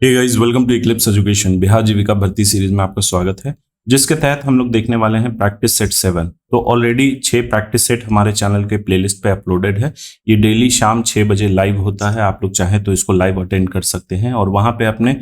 Hey guys, welcome to Eclipse Education. Bihar Jeevika भर्ती series में आपका स्वागत है, जिसके तहत हम लोग देखने वाले हैं प्रैक्टिस सेट 7। तो ऑलरेडी 6 प्रैक्टिस सेट हमारे चैनल के प्लेलिस्ट पे अपलोडेड है। ये डेली शाम 6 बजे लाइव होता है। आप लोग चाहें तो इसको लाइव अटेंड कर सकते हैं और वहां पे अपने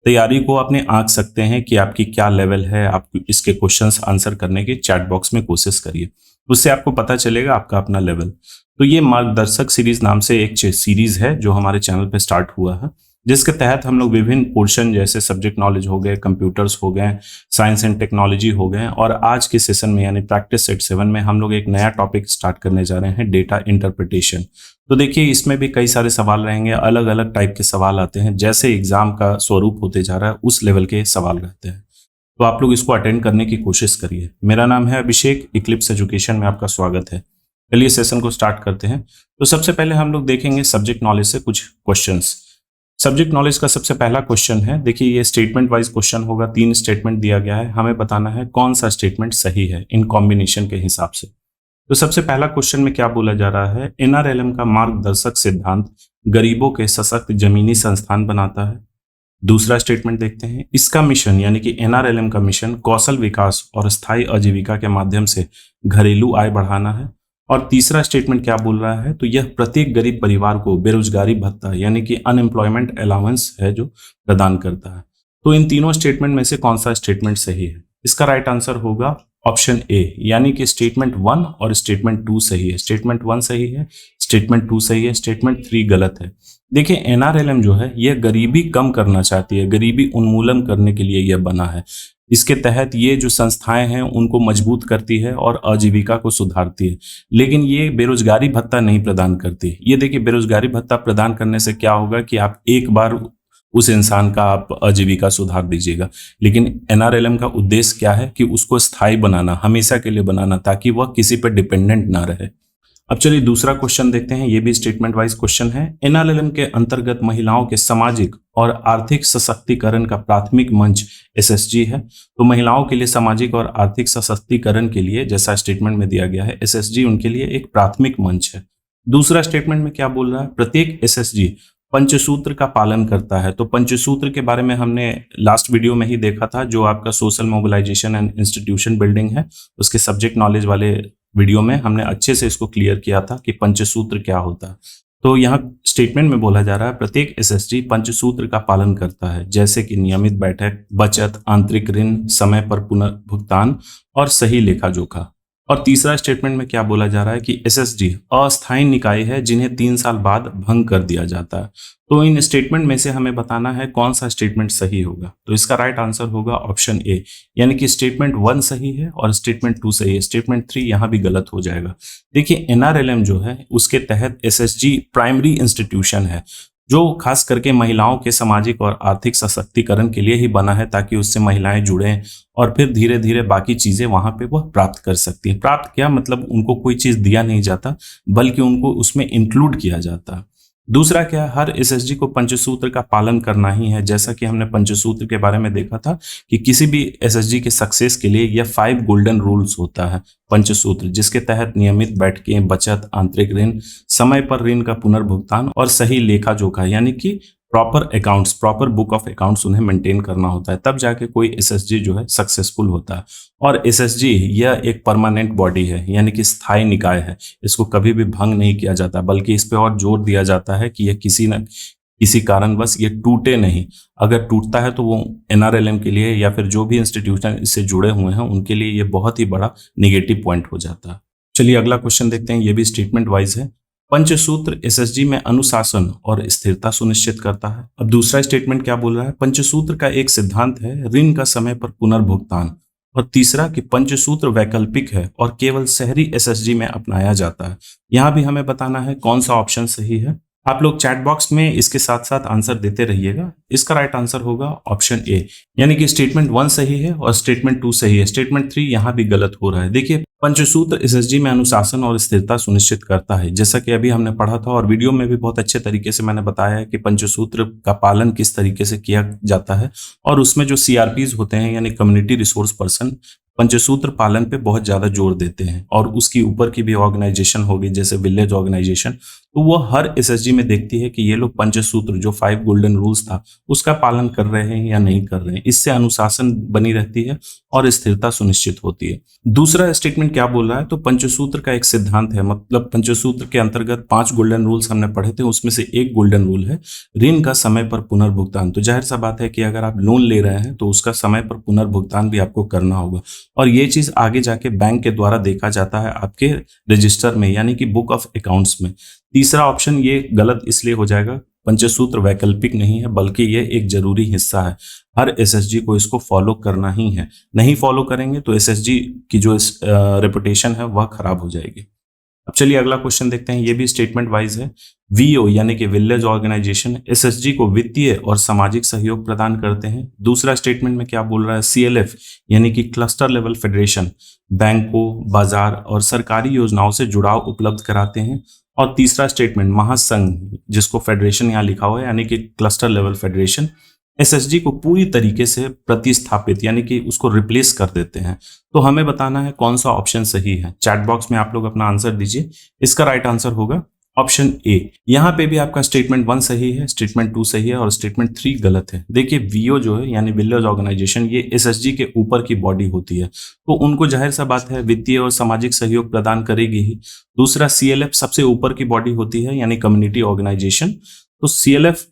तैयारी को अपने आंक सकते हैं कि आपकी क्या लेवल है। आप इसके क्वेश्चंस आंसर करने की चैट बॉक्स में कोशिश करिए, उससे आपको पता चलेगा आपका अपना लेवल। तो ये मार्गदर्शक सीरीज नाम से एक सीरीज है जो हमारे चैनल पे स्टार्ट हुआ है, जिसके तहत हम लोग विभिन्न पोर्शन जैसे सब्जेक्ट नॉलेज हो गए, कंप्यूटर्स हो गए, साइंस एंड टेक्नोलॉजी हो गए, और आज के सेशन में यानी प्रैक्टिस सेट 7 में हम लोग एक नया टॉपिक स्टार्ट करने जा रहे हैं, डेटा इंटरप्रिटेशन। तो देखिए, इसमें भी कई सारे सवाल रहेंगे, अलग अलग टाइप के सवाल आते हैं, जैसे एग्जाम का स्वरूप होते जा रहा है उस लेवल के सवाल रहते हैं। तो आप लोग इसको अटेंड करने की कोशिश करिए। मेरा नाम है अभिषेक, इक्लिप्स एजुकेशन में आपका स्वागत है। चलिए सेशन को स्टार्ट करते हैं। तो सबसे पहले हम लोग देखेंगे सब्जेक्ट नॉलेज से कुछ क्वेश्चंस। सब्जेक्ट नॉलेज का सबसे पहला क्वेश्चन है, देखिए ये स्टेटमेंट वाइज क्वेश्चन होगा। 3 स्टेटमेंट दिया गया है, हमें बताना है कौन सा स्टेटमेंट सही है इन कॉम्बिनेशन के हिसाब से। तो सबसे पहला क्वेश्चन में क्या बोला जा रहा है, एनआरएलएम का मार्गदर्शक सिद्धांत गरीबों के सशक्त जमीनी संस्थान बनाता है। दूसरा स्टेटमेंट देखते हैं, इसका मिशन यानी कि एनआरएलएम का मिशन कौशल विकास और स्थायी आजीविका के माध्यम से घरेलू आय बढ़ाना है। और तीसरा स्टेटमेंट क्या बोल रहा है, तो यह प्रत्येक गरीब परिवार को बेरोजगारी भत्ता यानी कि अनएम्प्लॉयमेंट अलाउंस है जो प्रदान करता है। तो इन तीनों स्टेटमेंट में से कौन सा स्टेटमेंट सही है? इसका राइट आंसर होगा ऑप्शन ए, यानी कि स्टेटमेंट 1 और स्टेटमेंट 2 सही है। स्टेटमेंट 1 सही है, स्टेटमेंट 2 सही है, स्टेटमेंट 3 गलत है। देखिए, एनआरएलएम जो है यह गरीबी कम करना चाहती है, गरीबी उन्मूलन करने के लिए यह बना है। इसके तहत ये जो संस्थाएं हैं उनको मजबूत करती है और आजीविका को सुधारती है, लेकिन ये बेरोजगारी भत्ता नहीं प्रदान करती। ये देखिए, बेरोजगारी भत्ता प्रदान करने से क्या होगा कि आप एक बार उस इंसान का आप आजीविका सुधार दीजिएगा, लेकिन एनआरएलएम का उद्देश्य क्या है कि उसको स्थायी बनाना, हमेशा के लिए बनाना, ताकि वह किसी पर डिपेंडेंट ना रहे। अब चलिए दूसरा क्वेश्चन देखते हैं, ये भी स्टेटमेंट वाइज क्वेश्चन है। एनआरएलएम के अंतर्गत महिलाओं के सामाजिक और आर्थिक सशक्तिकरण का प्राथमिक मंच एसएसजी है। तो महिलाओं के लिए सामाजिक और आर्थिक सशक्तिकरण के लिए, जैसा स्टेटमेंट में दिया गया है, एसएसजी उनके लिए एक प्राथमिक मंच है। दूसरा स्टेटमेंट में क्या बोल रहा है, प्रत्येक एसएसजी पंचसूत्र का पालन करता है। तो पंचसूत्र के बारे में हमने लास्ट वीडियो में ही देखा था, जो आपका social mobilisation and institution building है, उसके सब्जेक्ट नॉलेज वाले वीडियो में हमने अच्छे से इसको क्लियर किया था कि पंचसूत्र क्या होता है। तो यहाँ स्टेटमेंट में बोला जा रहा है प्रत्येक एसएसजी पंचसूत्र का पालन करता है, जैसे कि नियमित बैठक, बचत, आंतरिक ऋण, समय पर पुनर्भुगतान और सही लेखा जोखा। और तीसरा स्टेटमेंट में क्या बोला जा रहा है कि एसएसजी अस्थायी निकाय है जिन्हें 3 साल बाद भंग कर दिया जाता है। तो इन स्टेटमेंट में से हमें बताना है कौन सा स्टेटमेंट सही होगा। तो इसका राइट आंसर होगा ऑप्शन ए, यानी कि स्टेटमेंट 1 सही है और स्टेटमेंट 2 सही है। स्टेटमेंट 3 यहाँ भी गलत हो जाएगा। देखिए, एनआरएलएम जो है उसके तहत एसएसजी प्राइमरी इंस्टीट्यूशन है, जो खास करके महिलाओं के सामाजिक और आर्थिक सशक्तिकरण के लिए ही बना है, ताकि उससे महिलाएं जुड़ें और फिर धीरे धीरे बाकी चीजें वहां पे वह प्राप्त कर सकती हैं। प्राप्त क्या मतलब, उनको कोई चीज दिया नहीं जाता, बल्कि उनको उसमें इंक्लूड किया जाता है। दूसरा क्या है, हर एसएसजी को पंचसूत्र का पालन करना ही है। जैसा कि हमने पंचसूत्र के बारे में देखा था कि किसी भी एसएसजी के सक्सेस के लिए यह 5 गोल्डन रूल्स होता है पंचसूत्र, जिसके तहत नियमित बैठकें, बचत, आंतरिक ऋण, समय पर ऋण का पुनर्भुगतान और सही लेखा जोखा, यानी कि proper accounts, proper book of accounts उन्हें मेंटेन करना होता है, तब जाके कोई एसएसजी जो है सक्सेसफुल होता है। और एसएसजी यह एक परमानेंट बॉडी है, यानी कि स्थायी निकाय है। इसको कभी भी भंग नहीं किया जाता, बल्कि इस पे और जोर दिया जाता है कि यह किसी न किसी कारणवश ये टूटे नहीं। अगर टूटता है तो वो एनआरएलएम के लिए या फिर जो भी इंस्टीट्यूशन इससे जुड़े हुए हैं उनके लिए ये बहुत ही बड़ा निगेटिव पॉइंट हो जाता है। चलिए अगला क्वेश्चन देखते हैं, ये भी स्टेटमेंट वाइज है। पंचसूत्र एसएसजी में अनुशासन और स्थिरता सुनिश्चित करता है। अब दूसरा स्टेटमेंट क्या बोल रहा है, पंचसूत्र का एक सिद्धांत है ऋण का समय पर पुनर्भुगतान। और तीसरा कि पंचसूत्र वैकल्पिक है और केवल शहरी एसएसजी में अपनाया जाता है। यहां भी हमें बताना है कौन सा ऑप्शन सही है। आप लोग चैट बॉक्स में इसके साथ साथ आंसर देते रहिएगा। इसका राइट आंसर होगा ऑप्शन ए, यानी कि स्टेटमेंट 1 सही है और स्टेटमेंट 2 सही है। स्टेटमेंट 3 यहाँ भी गलत हो रहा है। देखिए, पंचसूत्र एसएसजी में अनुशासन और स्थिरता सुनिश्चित करता है, जैसा कि अभी हमने पढ़ा था और वीडियो में भी बहुत अच्छे तरीके से मैंने बताया है कि पंचसूत्र का पालन किस तरीके से किया जाता है। और उसमें जो सीआरपीज होते हैं यानी कम्युनिटी रिसोर्स पर्सन, पंचसूत्र पालन पे बहुत ज्यादा जोर देते हैं। और उसकी ऊपर की भी ऑर्गेनाइजेशन होगी जैसे विलेज ऑर्गेनाइजेशन, तो वो हर एसएसजी में देखती है कि ये लोग पंचसूत्र जो 5 गोल्डन रूल्स था उसका पालन कर रहे हैं या नहीं कर रहे हैं। इससे अनुशासन बनी रहती है और स्थिरता सुनिश्चित होती है। दूसरा स्टेटमेंट क्या बोल रहा है, तो पंचसूत्र का एक सिद्धांत है, मतलब पंचसूत्र के अंतर्गत 5 गोल्डन रूल्स हमने पढ़े थे, उसमें से एक गोल्डन रूल है ऋण का समय पर पुनर्भुगतान। तो जाहिर सा बात है कि अगर आप लोन ले रहे हैं तो उसका समय पर पुनर्भुगतान भी आपको करना होगा, और ये चीज आगे जाके बैंक के द्वारा देखा जाता है आपके रजिस्टर में, यानी कि बुक ऑफ अकाउंट्स में। तीसरा ऑप्शन ये गलत इसलिए हो जाएगा, पंचसूत्र वैकल्पिक नहीं है बल्कि ये एक जरूरी हिस्सा है, हर एसएसजी को इसको फॉलो करना ही है। नहीं फॉलो करेंगे तो एसएसजी की जो रेपुटेशन है वह खराब हो जाएगी। अब चलिए अगला क्वेश्चन देखते हैं, ये भी स्टेटमेंट वाइज है। वीओ यानी कि विलेज ऑर्गेनाइजेशन एसएसजी को वित्तीय और सामाजिक सहयोग प्रदान करते हैं। दूसरा स्टेटमेंट में क्या बोल रहा है, सीएलएफ यानी कि क्लस्टर लेवल फेडरेशन बैंकों, बाजार और सरकारी योजनाओं से जुड़ाव उपलब्ध कराते हैं। और तीसरा स्टेटमेंट महासंघ, जिसको फेडरेशन यहाँ लिखा हुआ है यानी कि क्लस्टर लेवल फेडरेशन, एसएसजी को पूरी तरीके से प्रतिस्थापित यानी कि उसको रिप्लेस कर देते हैं। तो हमें बताना है कौन सा ऑप्शन सही है। चैट बॉक्स में आप लोग अपना आंसर दीजिए। इसका राइट आंसर होगा ऑप्शन ए। यहाँ पे भी आपका स्टेटमेंट 1 सही है, स्टेटमेंट 2 सही है और स्टेटमेंट 3 गलत है। देखिए वीओ जो है यानी विलेज ऑर्गेनाइजेशन, ये एसएसजी के ऊपर की बॉडी होती है, तो उनको जाहिर सा बात है वित्तीय और सामाजिक सहयोग प्रदान करेगी ही। दूसरा सीएलएफ सबसे ऊपर की बॉडी होती है यानी कम्युनिटी ऑर्गेनाइजेशन, तो सीएलएफ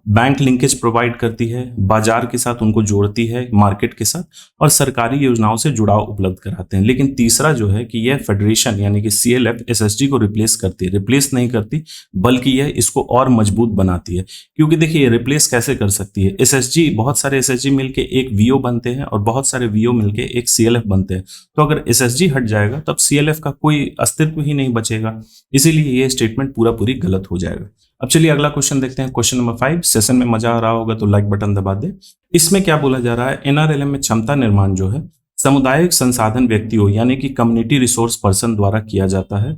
बैंक लिंकेज प्रोवाइड करती है, बाजार के साथ उनको जोड़ती है, मार्केट के साथ, और सरकारी योजनाओं से जुड़ाव उपलब्ध कराते हैं। लेकिन तीसरा जो है कि यह फेडरेशन यानी कि सीएलएफ एसएसजी को रिप्लेस करती है, रिप्लेस नहीं करती बल्कि यह इसको और मजबूत बनाती है। क्योंकि देखिए रिप्लेस कैसे कर सकती है, एसएसजी, बहुत सारे एसएसजी मिलके एक वीओ बनते हैं और बहुत सारे वीओ मिलके एक सीएलएफ बनते हैं। तो अगर एसएसजी हट जाएगा तब सीएलएफ का कोई अस्तित्व ही नहीं बचेगा, इसीलिए यह स्टेटमेंट पूरा पूरी गलत हो जाएगा। अब चलिए अगला क्वेश्चन देखते हैं, क्वेश्चन नंबर 5। सेशन में मजा आ रहा होगा तो लाइक बटन दबा दे। इसमें क्या बोला जा रहा है, एनआरएलएम में क्षमता निर्माण जो है सामुदायिक संसाधन व्यक्तियों यानी कि कम्युनिटी रिसोर्स पर्सन द्वारा किया जाता है।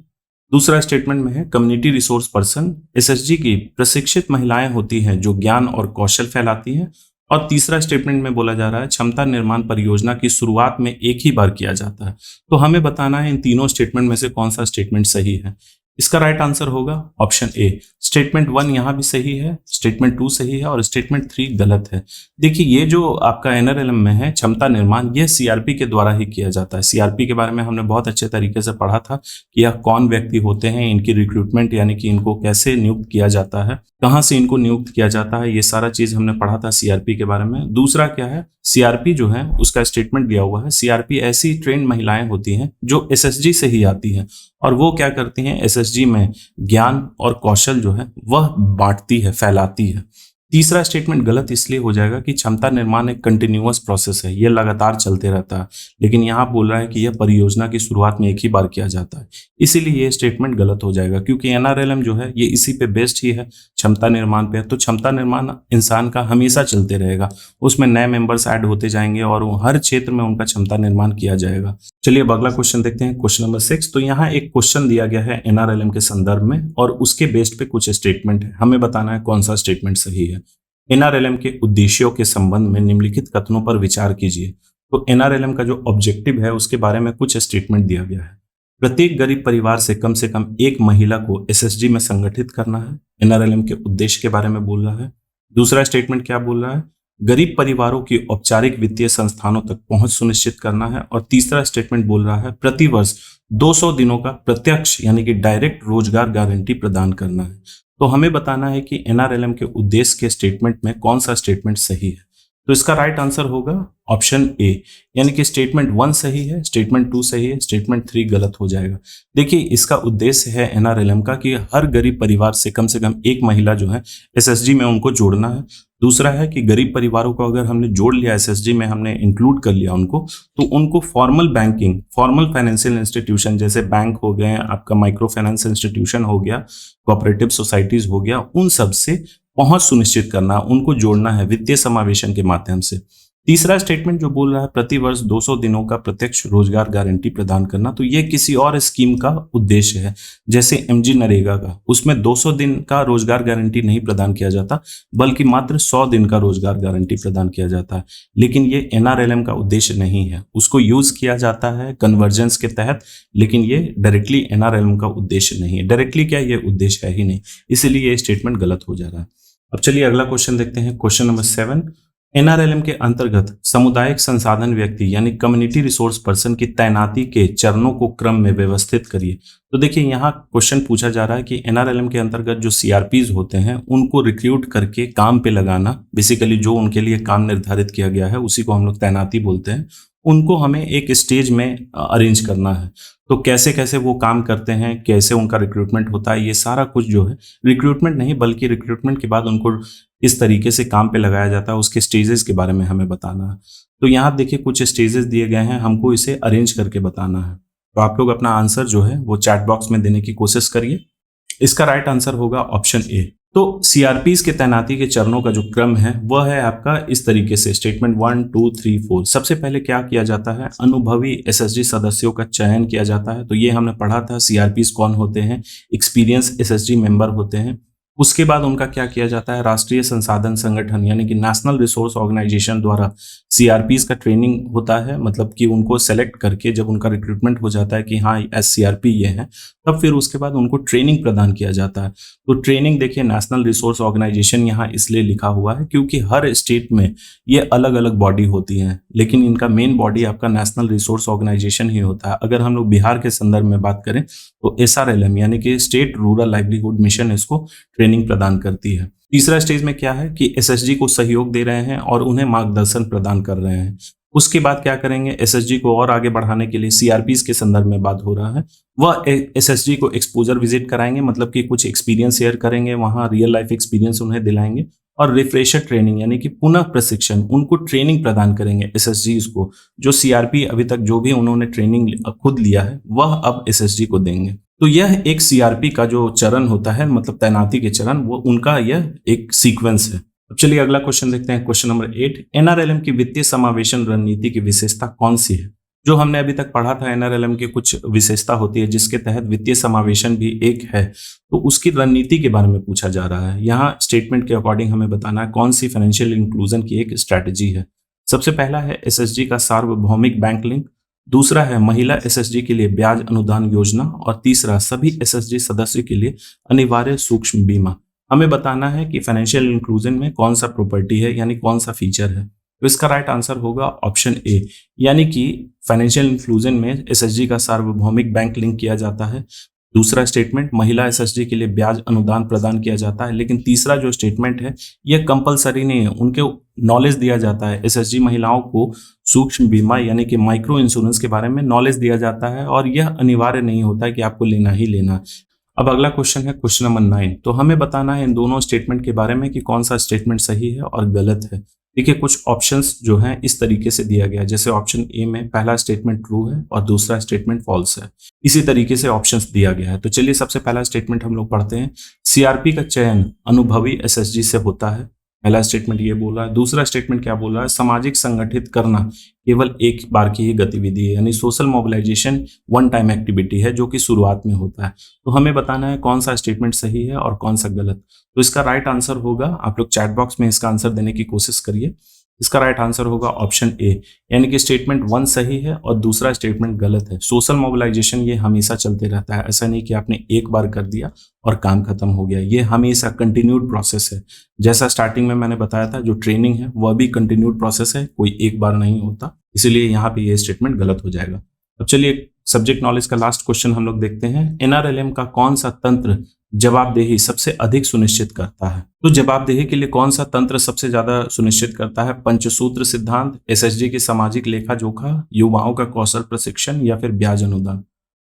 दूसरा स्टेटमेंट में है कम्युनिटी रिसोर्स पर्सन एसएसजी की प्रशिक्षित महिलाएं होती हैं जो ज्ञान और कौशल फैलाती हैं। और तीसरा स्टेटमेंट में बोला जा रहा है क्षमता निर्माण परियोजना की शुरुआत में एक ही बार किया जाता है। तो हमें बताना है इन तीनों स्टेटमेंट में से कौन सा स्टेटमेंट सही है। इसका राइट आंसर होगा ऑप्शन ए। स्टेटमेंट 1 यहां भी सही है, स्टेटमेंट 2 सही है और स्टेटमेंट 3 गलत है। देखिए ये जो आपका एनआरएलएम में है क्षमता निर्माण, यह सीआरपी के द्वारा ही किया जाता है। सीआरपी के बारे में हमने बहुत अच्छे तरीके से पढ़ा था कि यह कौन व्यक्ति होते हैं, इनकी रिक्रूटमेंट यानी कि इनको कैसे नियुक्त किया जाता है, कहां से इनको नियुक्त किया जाता है, ये सारा चीज हमने पढ़ा था सीआरपी के बारे में। दूसरा क्या है, सीआरपी जो है उसका स्टेटमेंट दिया हुआ है, सीआरपी ऐसी ट्रेंड महिलाएं होती हैं जो एसएसजी से ही आती हैं और वो क्या करती हैं, एसएसजी में ज्ञान और कौशल जो है वह बांटती है, फैलाती है। तीसरा स्टेटमेंट गलत इसलिए हो जाएगा कि क्षमता निर्माण एक कंटिन्यूअस प्रोसेस है, यह लगातार चलते रहता है, लेकिन यहाँ बोल रहा है कि यह परियोजना की शुरुआत में एक ही बार किया जाता है, इसीलिए यह स्टेटमेंट गलत हो जाएगा। क्योंकि एनआरएलएम जो है ये इसी पे बेस्ड ही है, क्षमता निर्माण पे, तो क्षमता निर्माण इंसान का हमेशा चलते रहेगा, उसमें नए मेंबर्स ऐड होते जाएंगे और हर क्षेत्र में उनका क्षमता निर्माण किया जाएगा। चलिए अब अगला क्वेश्चन देखते हैं, क्वेश्चन नंबर 6। तो यहाँ एक क्वेश्चन दिया गया है एनआरएलएम के संदर्भ में और उसके बेस्ड पे कुछ स्टेटमेंट है, हमें बताना है कौन सा स्टेटमेंट सही है। एनआरएलएम के उद्देश्यों के संबंध में निम्नलिखित कथनों पर विचार कीजिए। तो एनआरएलएम का जो ऑब्जेक्टिव है उसके बारे में कुछ स्टेटमेंट दिया गया है। प्रत्येक गरीब परिवार से कम एक महिला को एसएसजी में संगठित करना है, एनआरएलएम के उद्देश्य के बारे में बोल रहा है। दूसरा स्टेटमेंट क्या बोल रहा है, गरीब परिवारों की औपचारिक वित्तीय संस्थानों तक पहुंच सुनिश्चित करना है। और तीसरा स्टेटमेंट बोल रहा है प्रतिवर्ष 200 दिनों का प्रत्यक्ष यानी कि डायरेक्ट रोजगार गारंटी प्रदान करना है। तो हमें बताना है कि एनआरएलएम के उद्देश्य के स्टेटमेंट में कौन सा स्टेटमेंट सही है। तो इसका राइट आंसर होगा ऑप्शन ए, यानी कि स्टेटमेंट 1 सही है, स्टेटमेंट 2 सही है, स्टेटमेंट 3 गलत हो जाएगा। देखिए इसका उद्देश्य है एनआरएलएम का कि हर गरीब परिवार से कम एक महिला जो है एसएसजी में उनको जोड़ना है। दूसरा है कि गरीब परिवारों को अगर हमने जोड़ लिया एसएसजी में, हमने इंक्लूड कर लिया उनको, तो उनको formal banking, formal financial institution जैसे बैंक हो गए, आपका माइक्रो फाइनेंस इंस्टीट्यूशन हो गया, कोऑपरेटिव सोसाइटीज हो गया, उन सब से पहुंच सुनिश्चित करना, उनको जोड़ना है वित्तीय समावेशन के माध्यम से। तीसरा स्टेटमेंट जो बोल रहा है प्रति वर्ष 200 दिनों का प्रत्यक्ष रोजगार गारंटी प्रदान करना, तो ये किसी और स्कीम का उद्देश्य है, जैसे एमजी नरेगा का, उसमें 200 दिन का रोजगार गारंटी नहीं प्रदान किया जाता, बल्कि मात्र 100 दिन का रोजगार गारंटी प्रदान किया जाता है। लेकिन ये एनआरएलएम का उद्देश्य नहीं है, उसको यूज किया जाता है कन्वर्जेंस के तहत, लेकिन ये डायरेक्टली एनआरएलएम का उद्देश्य नहीं है। डायरेक्टली क्या ये उद्देश्य है ही नहीं, इसीलिए ये स्टेटमेंट गलत हो जा रहा है। अब चलिए अगला क्वेश्चन देखते हैं, क्वेश्चन नंबर 7। एनआरएलएम के अंतर्गत सामुदायिक संसाधन व्यक्ति यानी कम्युनिटी रिसोर्स पर्सन की तैनाती के चरणों को क्रम में व्यवस्थित करिए। तो देखिए यहाँ क्वेश्चन पूछा जा रहा है कि एनआरएलएम के अंतर्गत जो सीआरपीज होते हैं उनको रिक्रूट करके काम पे लगाना, बेसिकली जो उनके लिए काम निर्धारित किया गया है उसी को हम लोग तैनाती बोलते हैं, उनको हमें एक स्टेज में अरेंज करना है। तो कैसे कैसे वो काम करते हैं, कैसे उनका रिक्रूटमेंट होता है, ये सारा कुछ जो है, रिक्रूटमेंट नहीं बल्कि रिक्रूटमेंट के बाद उनको इस तरीके से काम पे लगाया जाता है, उसके स्टेजेस के बारे में हमें बताना है। तो यहाँ देखिए कुछ स्टेजेस दिए गए हैं, हमको इसे अरेंज करके बताना है। तो आप लोग अपना आंसर जो है वो चैट बॉक्स में देने की कोशिश करिए। इसका राइट आंसर होगा ऑप्शन ए। तो सीआरपीज के तैनाती के चरणों का जो क्रम है वह है आपका इस तरीके से, स्टेटमेंट 1 2 3 4। सबसे पहले क्या किया जाता है, अनुभवी एसएसजी सदस्यों का चयन किया जाता है। तो ये हमने पढ़ा था, सीआरपीज कौन होते हैं, एक्सपीरियंस एसएसजी मेंबर होते हैं। उसके बाद उनका क्या किया जाता है, राष्ट्रीय संसाधन संगठन यानी कि नेशनल रिसोर्स ऑर्गेनाइजेशन द्वारा सीआरपीज का ट्रेनिंग होता है, मतलब कि उनको सेलेक्ट करके जब उनका रिक्रूटमेंट हो जाता है कि हाँ एससीआरपी ये है, तब फिर उसके बाद उनको ट्रेनिंग प्रदान किया जाता है। तो ट्रेनिंग देखिए नेशनल रिसोर्स ऑर्गेनाइजेशन यहाँ इसलिए लिखा हुआ है क्योंकि हर स्टेट में ये अलग अलग बॉडी होती हैं, लेकिन इनका मेन बॉडी आपका नेशनल रिसोर्स ऑर्गेनाइजेशन ही होता है। अगर हम लोग बिहार के संदर्भ में बात करें तो एसआरएलएम यानी कि स्टेट रूरल लाइवलीहुड मिशन इसको ट्रेनिंग प्रदान करती है। तीसरा स्टेज में क्या है कि एसएसजी को सहयोग दे रहे हैं और उन्हें मार्गदर्शन प्रदान कर रहे हैं। उसके बाद क्या करेंगे, एसएसजी को और आगे बढ़ाने के लिए सीआरपीज के संदर्भ में बात हो रहा है, वह एसएसजी को एक्सपोजर विजिट कराएंगे, मतलब कि कुछ एक्सपीरियंस शेयर करेंगे, वहां रियल लाइफ एक्सपीरियंस उन्हें दिलाएंगे, और रिफ्रेशर ट्रेनिंग यानी कि पुनः प्रशिक्षण, उनको ट्रेनिंग प्रदान करेंगे एसएसजी को। जो सीआरपी अभी तक जो भी उन्होंने ट्रेनिंग खुद लिया है वह अब एसएसजी को देंगे। तो यह एक सीआरपी का जो चरण होता है, मतलब तैनाती के चरण, वो उनका यह एक सीक्वेंस है। अब चलिए अगला क्वेश्चन देखते हैं, क्वेश्चन नंबर 8। एनआरएलएम की वित्तीय समावेशन रणनीति की विशेषता कौन सी है? जो हमने अभी तक पढ़ा था एनआरएलएम की कुछ विशेषता होती है जिसके तहत वित्तीय समावेशन भी एक है, तो उसकी रणनीति के बारे में पूछा जा रहा है। यहाँ स्टेटमेंट के अकॉर्डिंग हमें बताना है कौन सी फाइनेंशियल इंक्लूजन की एक स्ट्रैटेजी है। सबसे पहला है एसएसजी का सार्वभौमिक बैंक लिंक, दूसरा है महिला एसएसजी के लिए ब्याज अनुदान योजना, और तीसरा सभी एसएसजी सदस्य के लिए अनिवार्य सूक्ष्म बीमा। हमें बताना है कि फाइनेंशियल इंक्लूजन में कौन सा प्रॉपर्टी है, यानी कौन सा फीचर है। तो इसका राइट आंसर होगा ऑप्शन ए, यानी कि फाइनेंशियल इंक्लूजन में एसएसजी का सार्वभौमिक बैंक लिंक किया जाता है। दूसरा स्टेटमेंट महिला एसएसजी के लिए ब्याज अनुदान प्रदान किया जाता है। लेकिन तीसरा जो स्टेटमेंट है यह कंपलसरी नहीं है, उनके नॉलेज दिया जाता है। एसएसजी महिलाओं को सूक्ष्म बीमा यानी कि माइक्रो इंश्योरेंस के बारे में नॉलेज दिया जाता है और यह अनिवार्य नहीं होता है कि आपको लेना ही लेना। अब अगला क्वेश्चन है क्वेश्चन नंबर 9। तो हमें बताना है इन दोनों स्टेटमेंट के बारे में कि कौन सा स्टेटमेंट सही है और गलत है। देखिए कुछ ऑप्शंस जो हैं इस तरीके से दिया गया है, जैसे ऑप्शन ए में पहला स्टेटमेंट ट्रू है और दूसरा स्टेटमेंट फॉल्स है। इसी तरीके से ऑप्शंस दिया गया है। तो चलिए सबसे पहला स्टेटमेंट हम लोग पढ़ते हैं। सीआरपी का चयन अनुभवी एसएसजी से होता है, पहला स्टेटमेंट ये बोला है। दूसरा स्टेटमेंट क्या बोला है, सामाजिक संगठित करना केवल एक बार की ही गतिविधि है, यानी social mobilisation one time activity है जो कि शुरुआत में होता है। तो हमें बताना है कौन सा स्टेटमेंट सही है और कौन सा गलत। तो इसका राइट आंसर होगा, आप लोग चैट बॉक्स में इसका आंसर देने की कोशिश करिए। इसका राइट आंसर होगा ऑप्शन ए, यानी कि स्टेटमेंट 1 सही है और दूसरा स्टेटमेंट गलत है। सोशल मोबिलाइजेशन ये हमेशा चलते रहता है, ऐसा नहीं कि आपने एक बार कर दिया और काम खत्म हो गया। ये हमेशा कंटिन्यूड प्रोसेस है। जैसा स्टार्टिंग में मैंने बताया था, जो ट्रेनिंग है वह भी कंटिन्यूड प्रोसेस है, कोई एक बार नहीं होता, इसीलिए यहाँ पे ये स्टेटमेंट गलत हो जाएगा। अब चलिए सब्जेक्ट नॉलेज का लास्ट क्वेश्चन हम लोग देखते हैं। एनआरएलएम का कौन सा तंत्र जवाबदेही सबसे अधिक सुनिश्चित करता है? तो जवाबदेही के लिए कौन सा तंत्र सबसे ज्यादा सुनिश्चित करता है? पंचसूत्र सिद्धांत, एसएसजी की सामाजिक लेखा जोखा, युवाओं का कौशल प्रशिक्षण, या फिर ब्याज अनुदान।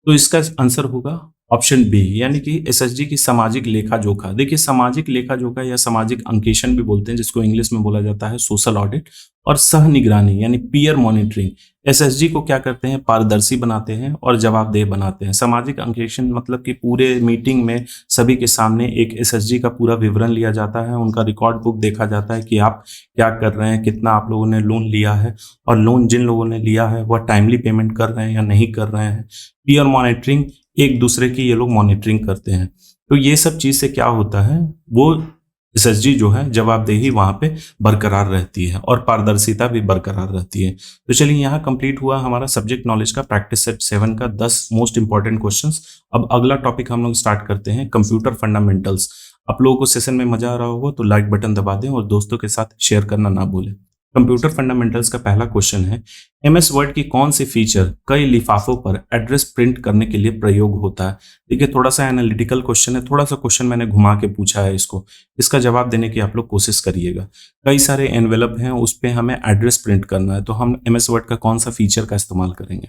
तो इसका आंसर होगा ऑप्शन बी, यानी कि एसएसजी की सामाजिक लेखा जोखा। देखिए सामाजिक लेखा जोखा या सामाजिक अंकेक्षण भी बोलते हैं, जिसको इंग्लिश में बोला जाता है सोशल ऑडिट, और सह निगरानी यानी पीयर मॉनिटरिंग। एसएसजी को क्या करते हैं, पारदर्शी बनाते हैं और जवाबदेह बनाते हैं। सामाजिक अंकेक्षण मतलब कि पूरे मीटिंग में सभी के सामने एक एसएसजी का पूरा विवरण लिया जाता है, उनका रिकॉर्ड बुक देखा जाता है कि आप क्या कर रहे हैं, कितना आप लोगों ने लोन लिया है और लोन जिन लोगों ने लिया है वह टाइमली पेमेंट कर रहे हैं या नहीं कर रहे हैं। पीयर मॉनिटरिंग, एक दूसरे की ये लोग मॉनिटरिंग करते हैं। तो ये सब चीज से क्या होता है, वो एसएसजी जो है जवाबदेही वहां पे बरकरार रहती है और पारदर्शिता भी बरकरार रहती है। तो चलिए यहाँ कंप्लीट हुआ हमारा सब्जेक्ट नॉलेज का प्रैक्टिस सेट 7 का 10 मोस्ट इंपॉर्टेंट क्वेश्चंस। अब अगला टॉपिक हम लोग स्टार्ट करते हैं, कंप्यूटर फंडामेंटल्स। आप लोगों को सेशन में मजा आ रहा होगा तो लाइक बटन दबा दें और दोस्तों के साथ शेयर करना ना भूलें। कंप्यूटर फंडामेंटल्स का पहला क्वेश्चन है, एमएस वर्ड की कौन सी फीचर कई लिफाफों पर एड्रेस प्रिंट करने के लिए प्रयोग होता है। देखिए थोड़ा सा एनालिटिकल क्वेश्चन है, थोड़ा सा क्वेश्चन मैंने घुमा के पूछा है इसको, इसका जवाब देने की आप लोग कोशिश करिएगा। कई सारे एनवेलप हैं, उस पर हमें एड्रेस प्रिंट करना है, तो हम एमएस वर्ड का कौन सा फीचर का इस्तेमाल करेंगे।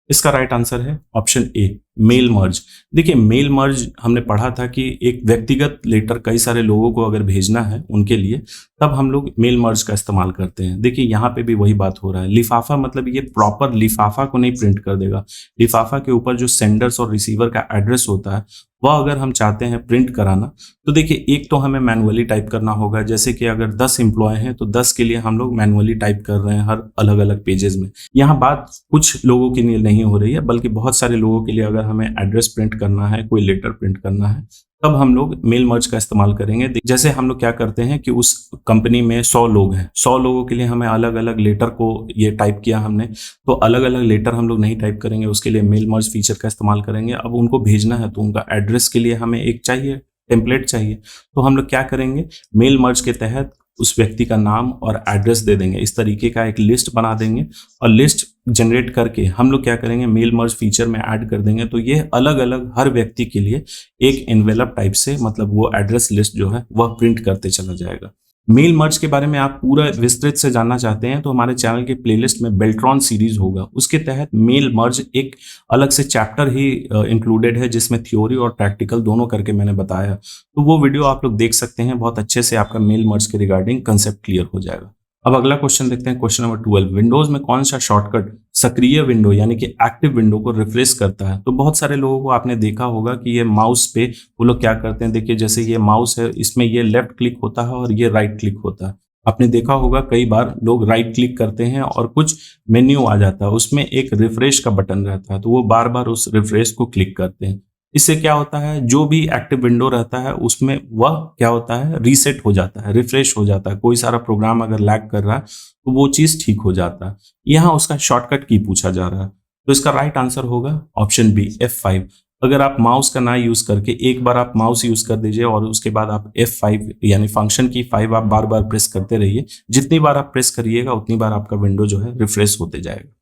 इसका राइट आंसर है ऑप्शन ए, मेल मर्ज। देखिए मेल मर्ज हमने पढ़ा था कि एक व्यक्तिगत लेटर कई सारे लोगों को अगर भेजना है उनके लिए, तब हम लोग मेल मर्ज का इस्तेमाल करते हैं। देखिए यहाँ पे भी वही बात हो रहा है, लिफाफा मतलब ये प्रॉपर लिफाफा को नहीं प्रिंट कर देगा। लिफाफा के ऊपर जो सेंडर्स और रिसीवर का एड्रेस होता है वह अगर हम चाहते हैं प्रिंट कराना, तो देखिए एक तो हमें मैनुअली टाइप करना होगा। जैसे कि अगर 10 एम्प्लॉय हैं तो 10 के लिए हम लोग मैनुअली टाइप कर रहे हैं हर अलग अलग पेजेस में। यहाँ बात कुछ लोगों के लिए नहीं हो रही है, बल्कि बहुत सारे लोगों के लिए अगर हमें एड्रेस प्रिंट करना है, कोई लेटर प्रिंट करना है, तब हम लोग मेल मर्ज का इस्तेमाल करेंगे। जैसे हम लोग क्या करते हैं कि उस कंपनी में 100 लोग हैं, 100 लोगों के लिए हमें अलग अलग लेटर को ये टाइप किया हमने, तो अलग अलग लेटर हम लोग नहीं टाइप करेंगे, उसके लिए मेल मर्ज फीचर का इस्तेमाल करेंगे। अब उनको भेजना है तो उनका एड्रेस के लिए हमें एक चाहिए, टेम्पलेट चाहिए, तो हम लोग क्या करेंगे, मेल मर्ज के तहत उस व्यक्ति का नाम और एड्रेस दे देंगे। इस तरीके का एक लिस्ट बना देंगे और लिस्ट जनरेट करके हम लोग क्या करेंगे, मेल मर्ज फीचर में ऐड कर देंगे। तो ये अलग अलग हर व्यक्ति के लिए एक एनवेलप टाइप से, मतलब वो एड्रेस लिस्ट जो है वह प्रिंट करते चला जाएगा। मेल मर्ज के बारे में आप पूरा विस्तृत से जानना चाहते हैं तो हमारे चैनल के प्लेलिस्ट में बेल्ट्रॉन सीरीज होगा, उसके तहत मेल मर्ज एक अलग से चैप्टर ही इंक्लूडेड है, जिसमें थ्योरी और प्रैक्टिकल दोनों करके मैंने बताया। तो वो वीडियो आप लोग देख सकते हैं, बहुत अच्छे से आपका मेल मर्ज के रिगार्डिंग कंसेप्ट क्लियर हो जाएगा। अब अगला क्वेश्चन देखते हैं, क्वेश्चन नंबर 12, विंडोज में कौन सा शॉर्टकट सक्रिय विंडो यानी कि एक्टिव विंडो को रिफ्रेश करता है। तो बहुत सारे लोगों को आपने देखा होगा कि ये माउस पे वो लोग क्या करते हैं, देखिए जैसे ये माउस है, इसमें ये लेफ्ट क्लिक होता है और ये राइट क्लिक होता है। आपने देखा होगा कई बार लोग राइट क्लिक करते हैं और कुछ मेन्यू आ जाता है, उसमें एक रिफ्रेश का बटन रहता है, तो वो बार बार उस रिफ्रेश को क्लिक करते हैं। इससे क्या होता है, जो भी एक्टिव विंडो रहता है उसमें वह क्या होता है, रीसेट हो जाता है, रिफ्रेश हो जाता है। कोई सारा प्रोग्राम अगर लैग कर रहा है तो वो चीज ठीक हो जाता है। यहाँ उसका शॉर्टकट की पूछा जा रहा है, तो इसका राइट आंसर होगा ऑप्शन बी, F5। अगर आप माउस का ना यूज करके एक बार आप माउस यूज कर दीजिए और उसके बाद आप F5 यानी फंक्शन की 5 आप बार बार प्रेस करते रहिए, जितनी बार आप प्रेस करिएगा उतनी बार आपका विंडो जो है रिफ्रेश होते जाएगा।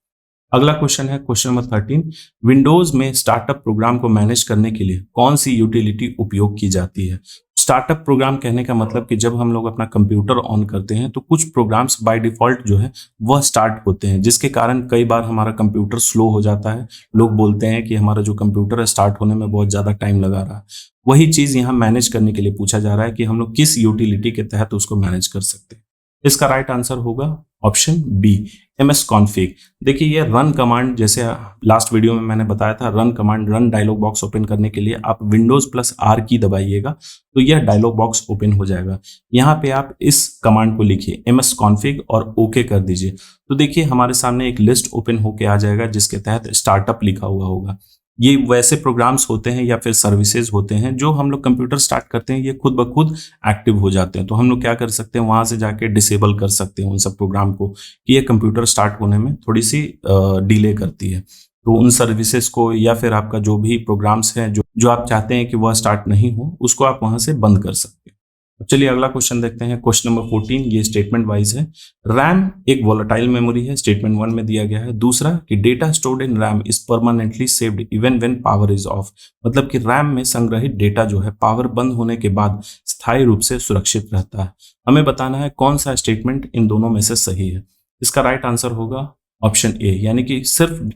अगला क्वेश्चन है क्वेश्चन नंबर 13, विंडोज में स्टार्टअप प्रोग्राम को मैनेज करने के लिए कौन सी यूटिलिटी उपयोग की जाती है। स्टार्टअप प्रोग्राम कहने का मतलब कि जब हम लोग अपना कंप्यूटर ऑन करते हैं तो कुछ प्रोग्राम्स बाय डिफॉल्ट जो है वह स्टार्ट होते हैं, जिसके कारण कई बार हमारा कंप्यूटर स्लो हो जाता है। लोग बोलते हैं कि हमारा जो कंप्यूटर है स्टार्ट होने में बहुत ज़्यादा टाइम लगा रहा है। वही चीज़ यहाँ मैनेज करने के लिए पूछा जा रहा है कि हम लोग किस यूटिलिटी के तहत उसको मैनेज कर सकते हैं। इसका राइट आंसर होगा ऑप्शन बी, ms config। देखिए ये रन कमांड, जैसे लास्ट वीडियो में मैंने बताया था, run command, run dialogue box open करने के लिए आप विंडोज+R की दबाइएगा तो यह डायलॉग बॉक्स ओपन हो जाएगा। यहाँ पे आप इस कमांड को लिखिए ms config और ओके कर दीजिए, तो देखिए हमारे सामने एक लिस्ट ओपन होके आ जाएगा जिसके तहत स्टार्टअप लिखा हुआ होगा। ये वैसे प्रोग्राम्स होते हैं या फिर सर्विसेज होते हैं जो हम लोग कंप्यूटर स्टार्ट करते हैं, ये खुद ब खुद एक्टिव हो जाते हैं। तो हम लोग क्या कर सकते हैं, वहां से जाके डिसेबल कर सकते हैं उन सब प्रोग्राम को कि ये कंप्यूटर स्टार्ट होने में थोड़ी सी डिले करती है। तो उन सर्विसेज को या फिर आपका जो भी प्रोग्राम्स हैं जो आप चाहते हैं कि वह स्टार्ट नहीं हो, उसको आप वहां से बंद कर सकते हैं। चलिए अगला क्वेश्चन देखते हैं, क्वेश्चन नंबर 14, ये स्टेटमेंट वाइज है। रैम एक वोलेटाइल मेमोरी है, स्टेटमेंट 1 में दिया गया है। दूसरा कि data stored in RAM is permanently saved even when power is of, मतलब कि रैम में संग्रहित डेटा जो है पावर बंद होने के बाद स्थायी रूप से सुरक्षित रहता है। हमें बताना है कौन सा स्टेटमेंट इन दोनों में से सही है। इसका राइट आंसर होगा ऑप्शन ए, यानी कि सिर्फ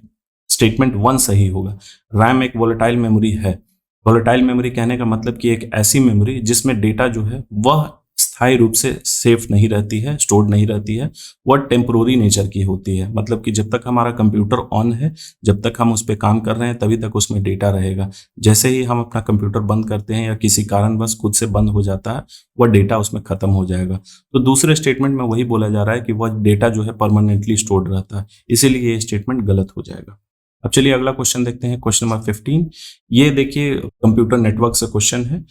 स्टेटमेंट 1 सही होगा। रैम एक वोलेटाइल मेमोरी है। वोलेटाइल मेमोरी कहने का मतलब कि एक ऐसी मेमोरी जिसमें डेटा जो है वह स्थायी रूप से सेफ नहीं रहती है, स्टोर्ड नहीं रहती है, वह टेम्पोररी नेचर की होती है। मतलब कि जब तक हमारा कंप्यूटर ऑन है, जब तक हम उस पर काम कर रहे हैं, तभी तक उसमें डेटा रहेगा। जैसे ही हम अपना कंप्यूटर बंद करते हैं या किसी कारणवश खुद से बंद हो जाता है, वह डेटा उसमें खत्म हो जाएगा। तो दूसरे स्टेटमेंट में वही बोला जा रहा है कि वह डेटा जो है परमानेंटली स्टोर्ड रहता है, इसीलिए ये स्टेटमेंट गलत हो जाएगा। अब चलिए अगला क्वेश्चन देखते हैं, क्वेश्चन नंबर 15। ये देखिए कंप्यूटर नेटवर्क से क्वेश्चन है,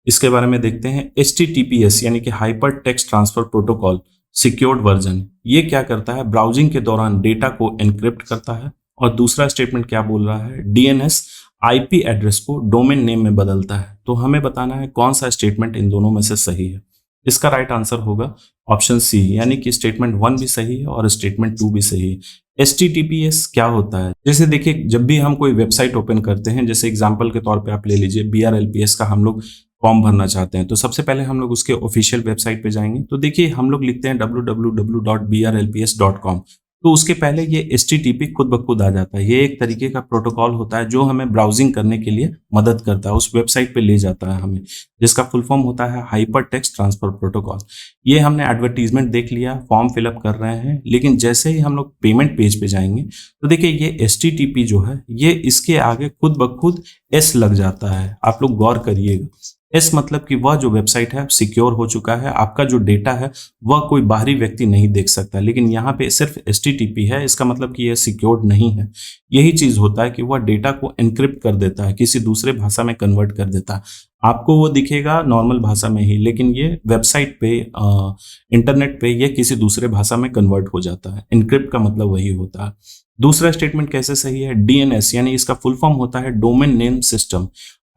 इसके बारे में देखते हैं। HTTPS यानी कि hyper text transfer protocol secured version, ये क्या करता है, ब्राउजिंग के दौरान डेटा को एनक्रिप्ट करता है। और दूसरा स्टेटमेंट क्या बोल रहा है, DNS IP एड्रेस को डोमेन नेम में बदलता है। तो हमें बताना है कौन सा स्टेटमेंट इन दोनों में से सही है। इसका राइट आंसर होगा ऑप्शन सी, यानी कि स्टेटमेंट 1 भी सही है और स्टेटमेंट 2 भी सही है। HTTPS क्या होता है, जैसे देखिए जब भी हम कोई वेबसाइट ओपन करते हैं, जैसे एग्जांपल के तौर पे आप ले लीजिए BRLPS का हम लोग फॉर्म भरना चाहते हैं, तो सबसे पहले हम लोग उसके ऑफिशियल वेबसाइट पे जाएंगे। तो देखिए हम लोग लिखते हैं www.brlps.com, तो उसके पहले ये HTTP खुद ब खुद आ जाता है। ये एक तरीके का प्रोटोकॉल होता है जो हमें ब्राउजिंग करने के लिए मदद करता है, उस वेबसाइट पे ले जाता है हमें, जिसका फुल फॉर्म होता है हाइपर टेक्स्ट ट्रांसफर प्रोटोकॉल। ये हमने एडवर्टीजमेंट देख लिया, फॉर्म फिलअप कर रहे हैं, लेकिन जैसे ही हम लोग पेमेंट पेज पे जाएंगे तो देखिए ये HTTP जो है, ये इसके आगे खुद ब खुद S लग जाता है। आप लोग गौर करिएगा, S मतलब कि वह जो वेबसाइट है सिक्योर हो चुका है, आपका जो डेटा है वह कोई बाहरी व्यक्ति नहीं देख सकता। लेकिन यहाँ पे सिर्फ HTTP है, इसका मतलब कि यह सिक्योर्ड नहीं है। यही चीज होता है कि वह डेटा को एनक्रिप्ट कर देता है, किसी दूसरे भाषा में कन्वर्ट कर देता है। आपको वो दिखेगा नॉर्मल भाषा में ही, लेकिन ये वेबसाइट पे इंटरनेट पे ये किसी दूसरे भाषा में कन्वर्ट हो जाता है। एनक्रिप्ट का मतलब वही होता है। दूसरा स्टेटमेंट कैसे सही है, DNS यानी इसका फुल फॉर्म होता है domain name system,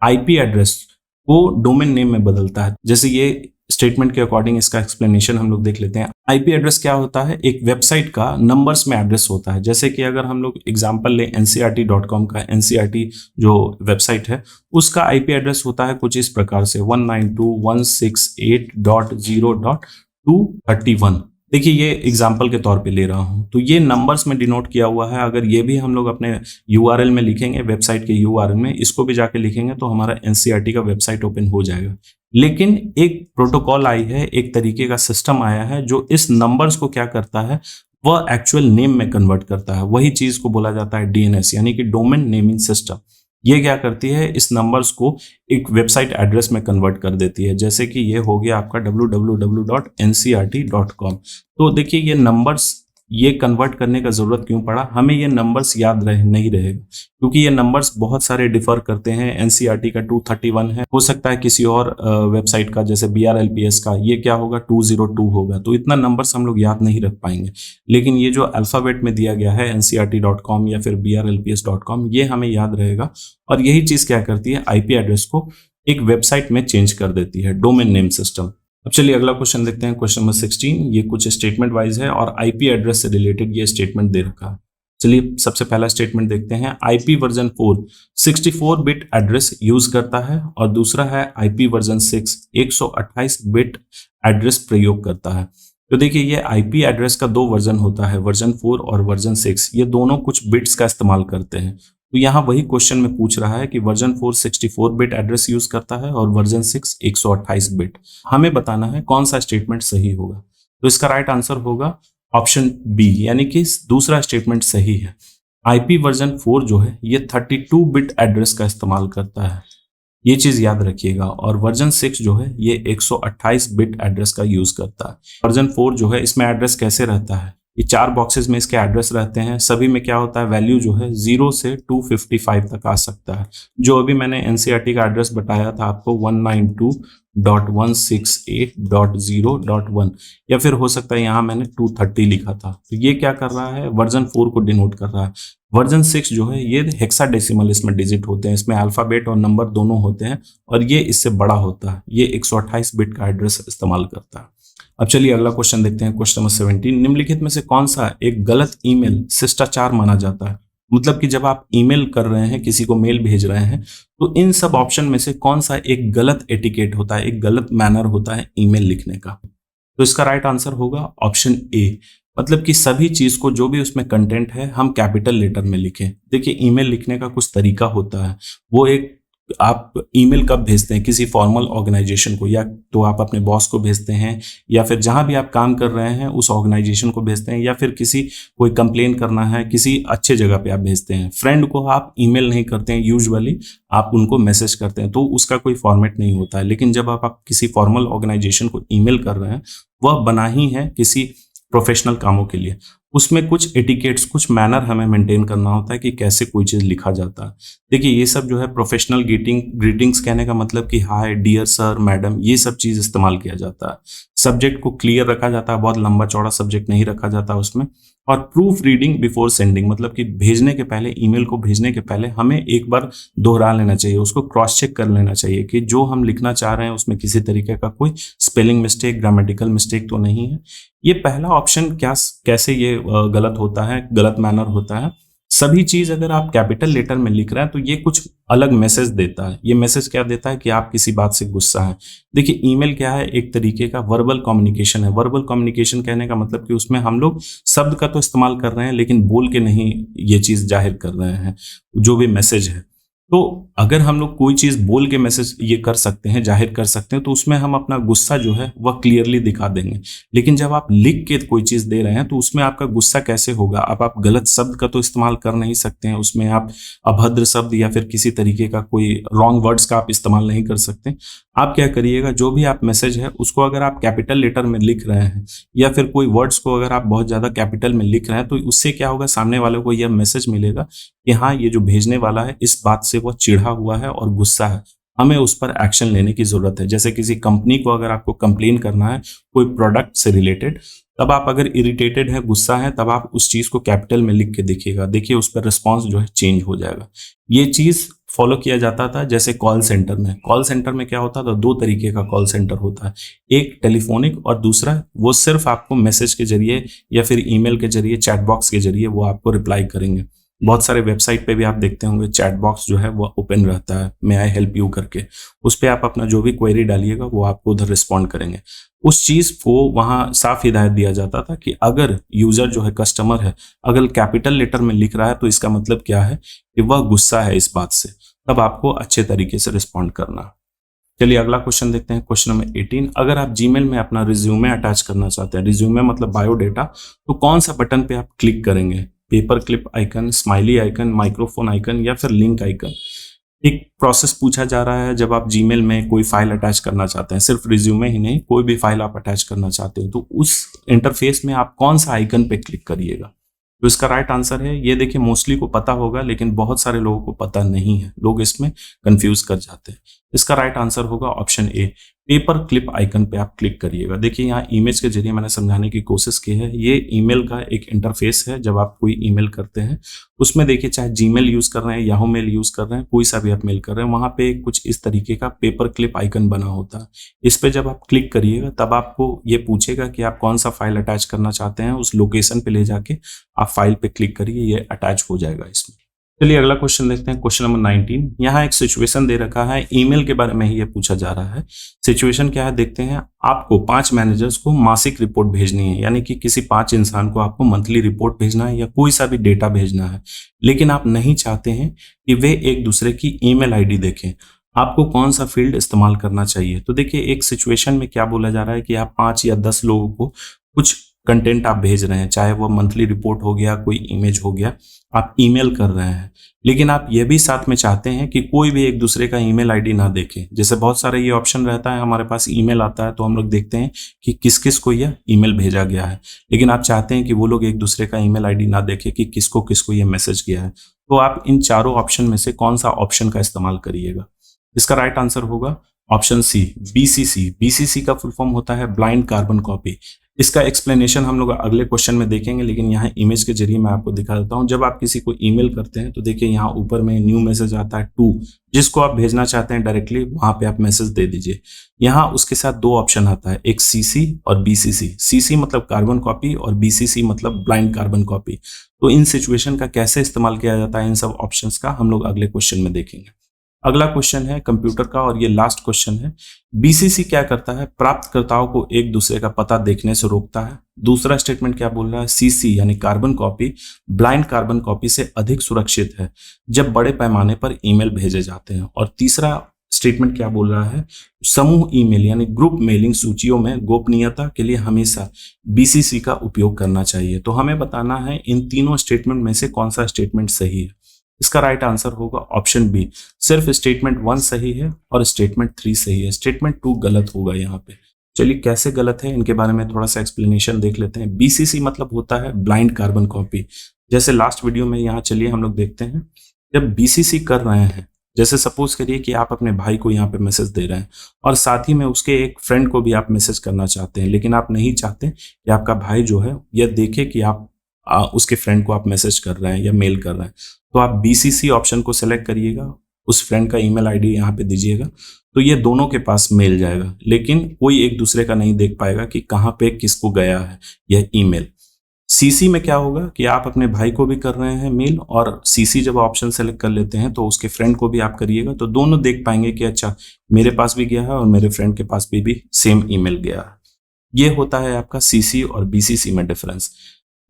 IP address को डोमेन नेम में बदलता है। जैसे ये स्टेटमेंट के अकॉर्डिंग इसका एक्सप्लेनेशन हम लोग देख लेते हैं। IP एड्रेस क्या होता है, एक वेबसाइट का नंबर्स में एड्रेस होता है। जैसे कि अगर हम लोग एग्जांपल लें NCERT.com का, NCERT जो वेबसाइट है उसका IP एड्रेस होता है कुछ इस प्रकार से 192.168.0.231। देखिए ये एग्जाम्पल के तौर पे ले रहा हूं, तो ये नंबर्स में डिनोट किया हुआ है। अगर ये भी हम लोग अपने URL में लिखेंगे, वेबसाइट के URL में इसको भी जाके लिखेंगे, तो हमारा NCERT का वेबसाइट ओपन हो जाएगा। लेकिन एक प्रोटोकॉल आई है, एक तरीके का सिस्टम आया है जो इस नंबर्स को क्या करता है, वह एक्चुअल नेम में कन्वर्ट करता है। वही चीज को बोला जाता है DNS यानी कि डोमेन नेमिंग सिस्टम। ये क्या करती है, इस नंबर्स को एक वेबसाइट एड्रेस में कन्वर्ट कर देती है। जैसे कि ये हो गया आपका www.ncert.com। तो देखिए ये नंबर्स, ये कन्वर्ट करने का जरूरत क्यों पड़ा, हमें ये नंबर्स याद नहीं रहेगा, क्योंकि ये नंबर्स बहुत सारे डिफर करते हैं। NCERT का 231 है, हो सकता है किसी और वेबसाइट का जैसे BRLPS का ये क्या होगा 202 होगा। तो इतना नंबर्स हम लोग याद नहीं रख पाएंगे। लेकिन ये जो अल्फाबेट में दिया गया है NCERT.com या फिर BRLPS.com, ये हमें याद रहेगा। और यही चीज क्या करती है, IP एड्रेस को एक वेबसाइट में चेंज कर देती है, डोमेन नेम सिस्टम। अब चलिए अगला क्वेश्चन देखते हैं, क्वेश्चन नंबर 16। ये कुछ स्टेटमेंट वाइज है और IP एड्रेस से रिलेटेड ये स्टेटमेंट दे रखा है। चलिए सबसे पहला स्टेटमेंट देखते हैं। IP version 4 64 bit address use करता है और दूसरा है IP वर्जन 6 128 बिट एड्रेस प्रयोग करता है। तो देखिए ये IP एड्रेस का दो वर्जन होता है, वर्जन 4 और वर्जन 6। ये दोनों कुछ बिट्स का इस्तेमाल करते हैं। तो यहाँ वही क्वेश्चन में पूछ रहा है कि वर्जन 4 64 बिट एड्रेस यूज करता है और वर्जन 6 128 बिट। हमें बताना है कौन सा स्टेटमेंट सही होगा। तो इसका राइट आंसर होगा ऑप्शन बी, यानी कि दूसरा स्टेटमेंट सही है। IP वर्जन 4 जो है ये 32 बिट एड्रेस का इस्तेमाल करता है, ये चीज याद रखिएगा। और वर्जन 6 जो है ये 128 बिट एड्रेस का यूज करता है। वर्जन 4 जो है इसमें एड्रेस कैसे रहता है, ये 4 बॉक्सेस में इसके एड्रेस रहते हैं। सभी में क्या होता है, वैल्यू जो है 0 से 255 तक आ सकता है। जो अभी मैंने NCERT का एड्रेस बताया था आपको 192.168.0.1, या फिर हो सकता है यहाँ मैंने 230 लिखा था। तो ये क्या कर रहा है, वर्जन 4 को डिनोट कर रहा है। वर्जन 6 जो है ये हेक्साडेसिमल इसमें डिजिट होते हैं, इसमें अल्फाबेट और नंबर दोनों होते हैं और ये इससे बड़ा होता है। ये 128 बिट का एड्रेस इस्तेमाल करता है। अब चलिए अगला क्वेश्चन देखते हैं, क्वेश्चन नंबर 17। निम्नलिखित में से कौन सा एक गलत ईमेल शिष्टाचार माना जाता है। मतलब कि जब आप ईमेल कर रहे हैं, किसी को मेल भेज रहे हैं, तो इन सब ऑप्शन में से कौन सा एक गलत एटिकेट होता है, एक गलत मैनर होता है ईमेल लिखने का। तो इसका राइट आंसर होगा ऑप्शन ए, मतलब कि सभी चीज को, जो भी उसमें कंटेंट है, हम कैपिटल लेटर में लिखें। देखिए ईमेल लिखने का कुछ तरीका होता है, वो एक आप ईमेल कब भेजते हैं किसी फॉर्मल ऑर्गेनाइजेशन को, या तो आप अपने बॉस को भेजते हैं, या फिर जहां भी आप काम कर रहे हैं उस ऑर्गेनाइजेशन को भेजते हैं, या फिर किसी कोई कंप्लेन करना है किसी अच्छे जगह पे आप भेजते हैं। फ्रेंड को आप ईमेल नहीं करते हैं यूजुअली, आप उनको मैसेज करते हैं, तो उसका कोई फॉर्मेट नहीं होता है। लेकिन जब आप किसी फॉर्मल ऑर्गेनाइजेशन को ईमेल कर रहे हैं, वह बना ही है किसी प्रोफेशनल कामों के लिए, उसमें कुछ एटिकेट्स, कुछ मैनर हमें मेंटेन करना होता है कि कैसे कोई चीज़ लिखा जाता है। देखिए ये सब जो है प्रोफेशनल ग्रीटिंग्स कहने का मतलब कि हाय, डियर सर, मैडम, ये सब चीज़ इस्तेमाल किया जाता है। सब्जेक्ट को क्लियर रखा जाता है, बहुत लंबा चौड़ा सब्जेक्ट नहीं रखा जाता उसमें। और प्रूफ रीडिंग बिफोर सेंडिंग, मतलब कि भेजने के पहले, ईमेल को भेजने के पहले हमें एक बार दोहरा लेना चाहिए, उसको क्रॉस चेक कर लेना चाहिए कि जो हम लिखना चाह रहे हैं उसमें किसी तरीके का कोई स्पेलिंग मिस्टेक, ग्रामेटिकल मिस्टेक तो नहीं है। ये पहला ऑप्शन कैसे ये गलत होता है, गलत मैनर होता है। सभी चीज अगर आप कैपिटल लेटर में लिख रहे हैं तो ये कुछ अलग मैसेज देता है। ये मैसेज क्या देता है कि आप किसी बात से गुस्सा है। देखिए ईमेल क्या है, एक तरीके का वर्बल कम्युनिकेशन है। वर्बल कम्युनिकेशन कहने का मतलब कि उसमें हम लोग शब्द का तो इस्तेमाल कर रहे हैं लेकिन बोल के नहीं ये चीज जाहिर कर रहे हैं जो भी मैसेज है। तो अगर हम लोग कोई चीज बोल के मैसेज ये कर सकते हैं, जाहिर कर सकते हैं, तो उसमें हम अपना गुस्सा जो है वह क्लियरली दिखा देंगे। लेकिन जब आप लिख के कोई चीज दे रहे हैं तो उसमें आपका गुस्सा कैसे होगा? अब आप गलत शब्द का तो इस्तेमाल कर नहीं सकते हैं, उसमें आप अभद्र शब्द या फिर किसी तरीके का कोई रॉन्ग वर्ड्स का आप इस्तेमाल नहीं कर सकते। आप क्या करिएगा, जो भी आप मैसेज है उसको अगर आप कैपिटल लेटर में लिख रहे हैं या फिर कोई वर्ड्स को अगर आप बहुत ज्यादा कैपिटल में लिख रहे हैं, तो उससे क्या होगा, सामने वाले को यह मैसेज मिलेगा कि हाँ, ये जो भेजने वाला है इस बात से वो चिढ़ा हुआ है और गुस्सा है, हमें उस पर एक्शन लेने की जरूरत है। जैसे किसी कंपनी को अगर आपको कंप्लेन करना है कोई प्रोडक्ट से रिलेटेड, तब आप अगर इरिटेटेड है, गुस्सा है, तब आप उस चीज को कैपिटल में लिख के देखिएगा, देखिए उस पर रिस्पॉन्स जो है चेंज हो जाएगा। ये चीज फॉलो किया जाता था। जैसे कॉल सेंटर में क्या होता था, दो तरीके का कॉल सेंटर होता है, एक टेलीफोनिक और दूसरा वो सिर्फ आपको मैसेज के जरिए या फिर ईमेल के जरिए, चैट बॉक्स के जरिए वो आपको रिप्लाई करेंगे। बहुत सारे वेबसाइट पे भी आप देखते होंगे चैट बॉक्स जो है वो ओपन रहता है, मे आई हेल्प यू करके, उस पर आप अपना जो भी क्वेरी डालिएगा वो आपको उधर रिस्पॉन्ड करेंगे। उस चीज को वहां साफ हिदायत दिया जाता था कि अगर यूजर जो है, कस्टमर है, अगर कैपिटल लेटर में लिख रहा है तो इसका मतलब क्या है कि वह गुस्सा है इस बात से, तब आपको अच्छे तरीके से रिस्पॉन्ड करना। चलिए अगला क्वेश्चन देखते हैं, क्वेश्चन नंबर 18। अगर आप जीमेल में अपना रिज्यूमे अटैच करना चाहते हैं, रिज्यूमे मतलब बायोडेटा, तो कौन सा बटन पे आप क्लिक करेंगे? Paper clip icon, smiley icon, microphone icon या फिर लिंक आइकन? एक प्रोसेस पूछा जा रहा है जब आप जीमेल में कोई फाइल अटैच करना चाहते हैं, सिर्फ रिज्यूमे ही नहीं, कोई भी फाइल आप अटैच करना चाहते हो, तो उस इंटरफेस में आप कौन सा आइकन पे क्लिक करिएगा? तो इसका राइट आंसर है, ये देखिए मोस्टली को पता होगा लेकिन बहुत सारे लोगों को पता नहीं है, लोग इसमें कंफ्यूज कर जाते हैं। इसका राइट आंसर होगा option A, paper clip icon पे आप क्लिक करिएगा। देखिए यहाँ इमेज के जरिए मैंने समझाने की कोशिश की है। ये ईमेल का एक इंटरफेस है, जब आप कोई ईमेल करते हैं उसमें देखिए, चाहे जीमेल यूज कर रहे हैं, याहू मेल यूज कर रहे हैं, कोई सा भी आप मेल कर रहे हैं, वहां पे कुछ इस तरीके का पेपर क्लिप आइकन बना होता है। इस पे जब आप क्लिक करिएगा तब आपको ये पूछेगा कि आप कौन सा फाइल अटैच करना चाहते हैं, उस लोकेशन पे ले जाके आप फाइल पे क्लिक करिए, ये अटैच हो जाएगा इसमें। चलिए अगला क्वेश्चन देखते हैं, क्वेश्चन नंबर 19। यहाँ एक सिचुएशन दे रखा है, ईमेल के बारे में ही ये पूछा जा रहा है। सिचुएशन क्या है देखते हैं। आपको 5 मैनेजर्स को मासिक रिपोर्ट भेजनी है, यानी कि किसी 5 इंसान को आपको मंथली रिपोर्ट भेजना है या कोई सा भी डेटा भेजना है, लेकिन आप नहीं चाहते हैं कि वे एक दूसरे की ईमेल आईडी देखें। आपको कौन सा फील्ड इस्तेमाल करना चाहिए? तो देखिए एक सिचुएशन में क्या बोला जा रहा है कि आप 5 या 10 लोगों को कुछ कंटेंट आप भेज रहे हैं, चाहे वो मंथली रिपोर्ट हो गया, कोई इमेज हो गया, आप ईमेल कर रहे हैं, लेकिन आप ये भी साथ में चाहते हैं कि कोई भी एक दूसरे का ईमेल आईडी ना देखे। जैसे बहुत सारे ये ऑप्शन रहता है, हमारे पास ईमेल आता है तो हम लोग देखते हैं कि किस किस को यह ईमेल भेजा गया है, लेकिन आप चाहते हैं कि वो लोग एक दूसरे का ईमेल आईडी ना देखे कि किसको किसको ये मैसेज गया है। तो आप इन चारों ऑप्शन में से कौन सा ऑप्शन का इस्तेमाल करिएगा? इसका राइट आंसर होगा ऑप्शन सी, बीसीसी। बीसीसी का फुल फॉर्म होता है ब्लाइंड कार्बन कॉपी। इसका एक्सप्लेनेशन हम लोग अगले क्वेश्चन में देखेंगे, लेकिन यहाँ इमेज के जरिए मैं आपको दिखा देता हूँ। जब आप किसी को ईमेल करते हैं तो देखिए यहाँ ऊपर में न्यू मैसेज आता है 2, जिसको आप भेजना चाहते हैं डायरेक्टली वहां पे आप मैसेज दे दीजिए। यहाँ उसके साथ 2 ऑप्शन आता है, एक सीसी और बीसीसी। सीसी मतलब कार्बन कॉपी और बीसीसी मतलब ब्लाइंड कार्बन कॉपी। तो इन सिचुएशन का कैसे इस्तेमाल किया जाता है, इन सब ऑप्शंस का हम लोग अगले क्वेश्चन में देखेंगे। अगला क्वेश्चन है कंप्यूटर का और ये लास्ट क्वेश्चन है। बीसीसी क्या करता है? प्राप्तकर्ताओं को एक दूसरे का पता देखने से रोकता है। दूसरा स्टेटमेंट क्या बोल रहा है? सीसी यानी carbon copy blind carbon copy से अधिक सुरक्षित है जब बड़े पैमाने पर ईमेल भेजे जाते हैं। और तीसरा स्टेटमेंट क्या बोल रहा है? समूह ईमेल यानी ग्रुप मेलिंग सूचियों में गोपनीयता के लिए हमेशा बीसीसी का उपयोग करना चाहिए। तो हमें बताना है इन तीनों स्टेटमेंट में से कौन सा स्टेटमेंट सही है। इसका राइट आंसर होगा ऑप्शन बी, सिर्फ स्टेटमेंट 1 सही है और स्टेटमेंट 3 सही है, स्टेटमेंट 2 गलत होगा यहाँ पे। चलिए कैसे गलत है इनके बारे में थोड़ा सा एक्सप्लेनेशन देख लेते हैं। बीसीसी मतलब होता है ब्लाइंड कार्बन कॉपी। जैसे लास्ट वीडियो में यहाँ चलिए हम लोग देखते हैं, जब बीसीसी कर रहे हैं, जैसे सपोज करिए कि आप अपने भाई को यहाँ पे मैसेज दे रहे हैं और साथ ही में उसके एक फ्रेंड को भी आप मैसेज करना चाहते हैं, लेकिन आप नहीं चाहते कि आपका भाई जो है यह देखे कि आप उसके फ्रेंड को आप मैसेज कर रहे हैं या मेल कर रहे हैं। तो आप बीसीसी ऑप्शन को सेलेक्ट करिएगा, उस फ्रेंड का ईमेल आईडी यहाँ पे दीजिएगा, तो ये दोनों के पास मेल जाएगा, लेकिन कोई एक दूसरे का नहीं देख पाएगा कि कहाँ पे किसको गया है यह ईमेल। सीसी में क्या होगा कि आप अपने भाई को भी कर रहे हैं मेल, और सीसी जब ऑप्शन सेलेक्ट कर लेते हैं तो उसके फ्रेंड को भी आप करिएगा, तो दोनों देख पाएंगे कि अच्छा मेरे पास भी गया है और मेरे फ्रेंड के पास भी सेम ईमेल गया है। ये होता है आपका सीसी और बीसीसी में डिफरेंस।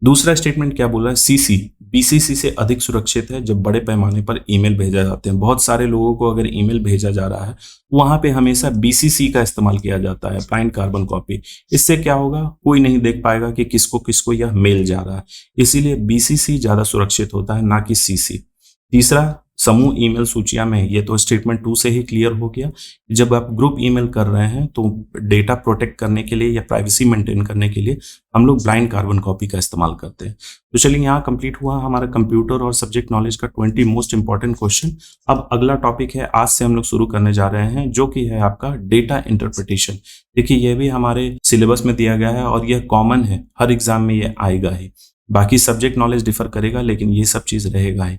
दूसरा स्टेटमेंट क्या बोल रहा है? सीसी बीसीसी से अधिक सुरक्षित है जब बड़े पैमाने पर ईमेल भेजा जाते हैं। बहुत सारे लोगों को अगर ईमेल भेजा जा रहा है वहां पे हमेशा बीसीसी का इस्तेमाल किया जाता है, ब्लाइंड कार्बन कॉपी। इससे क्या होगा? कोई नहीं देख पाएगा कि किसको किसको यह मेल जा रहा है, इसीलिए बीसीसी ज्यादा सुरक्षित होता है, ना कि सीसी। तीसरा, समूह ईमेल सूचियां में, ये तो स्टेटमेंट 2 से ही क्लियर हो गया। जब आप ग्रुप ईमेल कर रहे हैं तो डेटा प्रोटेक्ट करने के लिए या प्राइवेसी मेंटेन करने के लिए हम लोग ब्लाइंड कार्बन कॉपी का इस्तेमाल करते हैं। तो चलिए यहाँ कंप्लीट हुआ हमारा कंप्यूटर और सब्जेक्ट नॉलेज का 20 मोस्ट इंपॉर्टेंट क्वेश्चन। अब अगला टॉपिक है, आज से हम लोग शुरू करने जा रहे हैं, जो कि है आपका डेटा इंटरप्रिटेशन। देखिए यह भी हमारे सिलेबस में दिया गया है और यह कॉमन है, हर एग्जाम में यह आएगा ही। बाकी सब्जेक्ट नॉलेज डिफर करेगा, लेकिन ये सब चीज रहेगा ही।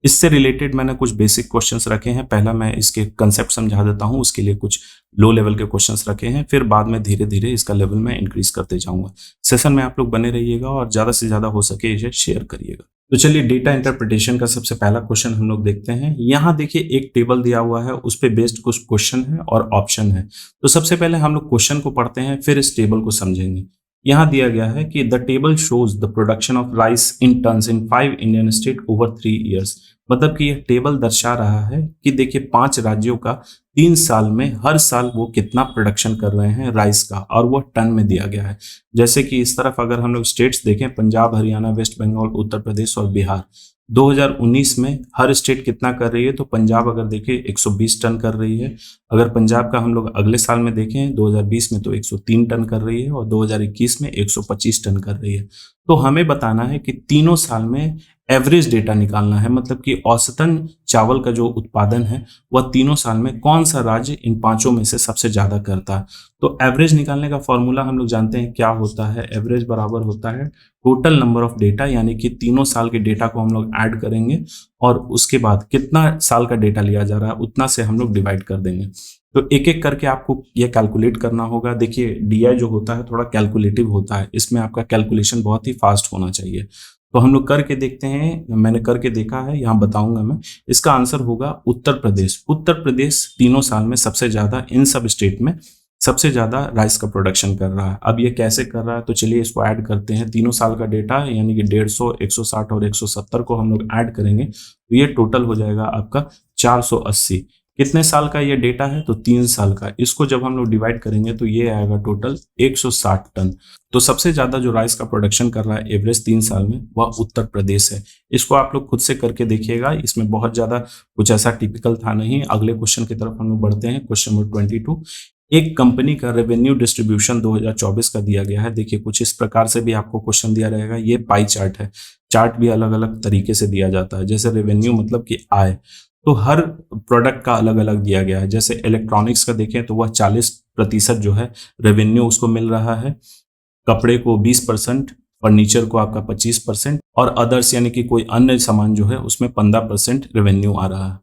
इससे रिलेटेड मैंने कुछ बेसिक क्वेश्चंस रखे हैं। पहला मैं इसके कंसेप्ट समझा देता हूं, उसके लिए कुछ लो लेवल के क्वेश्चंस रखे हैं, फिर बाद में धीरे धीरे इसका लेवल में इंक्रीज करते जाऊंगा। सेशन में आप लोग बने रहिएगा और ज्यादा से ज्यादा हो सके इसे शेयर करिएगा। तो चलिए डेटा इंटरप्रिटेशन का सबसे पहला क्वेश्चन हम लोग देखते हैं। यहाँ देखिए एक टेबल दिया हुआ है, उस पर बेस्ड कुछ क्वेश्चन है और ऑप्शन है। तो सबसे पहले हम लोग क्वेश्चन को पढ़ते हैं, फिर इस टेबल को समझेंगे। यहाँ दिया गया है कि the table shows the production of rice in tons in 5 Indian state over 3 years. मतलब कि यह टेबल दर्शा रहा है कि देखिए 5 राज्यों का 3 साल में हर साल वो कितना प्रोडक्शन कर रहे हैं राइस का, और वो टन में दिया गया है। जैसे कि इस तरफ अगर हम लोग स्टेट्स देखें, पंजाब, हरियाणा, वेस्ट बंगाल, उत्तर प्रदेश और बिहार, 2019 में हर स्टेट कितना कर रही है, तो पंजाब अगर देखें 120 टन कर रही है। अगर पंजाब का हम लोग अगले साल में देखें 2020 में, तो 103 टन कर रही है और 2021 में 125 टन कर रही है। तो हमें बताना है कि तीनों साल में एवरेज डेटा निकालना है, मतलब कि औसतन चावल का जो उत्पादन है वह तीनों साल में कौन सा राज्य इन 5 में से सबसे ज्यादा करता है। तो एवरेज निकालने का फॉर्मूला हम लोग जानते हैं क्या होता है। एवरेज बराबर होता है टोटल नंबर ऑफ डेटा, यानी कि तीनों साल के डेटा को हम लोग ऐड करेंगे और उसके बाद कितना साल का डेटा लिया जा रहा है उतना से हम लोग डिवाइड कर देंगे। तो एक एक करके आपको यह कैलकुलेट करना होगा। देखिए डीआई जो होता है थोड़ा कैलकुलेटिव होता है, इसमें आपका कैलकुलेशन बहुत ही फास्ट होना चाहिए। तो हम लोग करके देखते हैं, मैंने करके देखा है, यहाँ बताऊंगा मैं। इसका आंसर होगा उत्तर प्रदेश। उत्तर प्रदेश तीनों साल में सबसे ज्यादा, इन सब स्टेट में सबसे ज्यादा राइस का प्रोडक्शन कर रहा है। अब ये कैसे कर रहा है, तो चलिए इसको ऐड करते हैं। तीनों साल का डेटा यानी कि 150, 160 और 170 को हम लोग ऐड करेंगे तो ये टोटल हो जाएगा आपका 480। कितने साल का ये डेटा है, तो 3 साल का। इसको जब हम लोग डिवाइड करेंगे तो ये आएगा टोटल 160 टन। तो सबसे ज्यादा जो राइस का प्रोडक्शन कर रहा है एवरेज 3 साल में वह उत्तर प्रदेश है। इसको आप लोग खुद से करके देखिएगा, इसमें बहुत ज्यादा कुछ ऐसा टिपिकल था नहीं। अगले क्वेश्चन की तरफ हम लोग बढ़ते हैं, क्वेश्चन नंबर 22। एक कंपनी का रेवेन्यू डिस्ट्रीब्यूशन 2024 का दिया गया है। देखिए कुछ इस प्रकार से भी आपको क्वेश्चन दिया रहेगा। ये पाई चार्ट है, चार्ट भी अलग अलग तरीके से दिया जाता है। जैसे रेवेन्यू मतलब कि आय, तो हर प्रोडक्ट का अलग अलग दिया गया है। जैसे इलेक्ट्रॉनिक्स का देखें तो वह 40% जो है रेवेन्यू उसको मिल रहा है, कपड़े को 20%, फर्नीचर को आपका 25% और अदर्स यानी कि कोई अन्य सामान जो है उसमें 15% रेवेन्यू आ रहा है।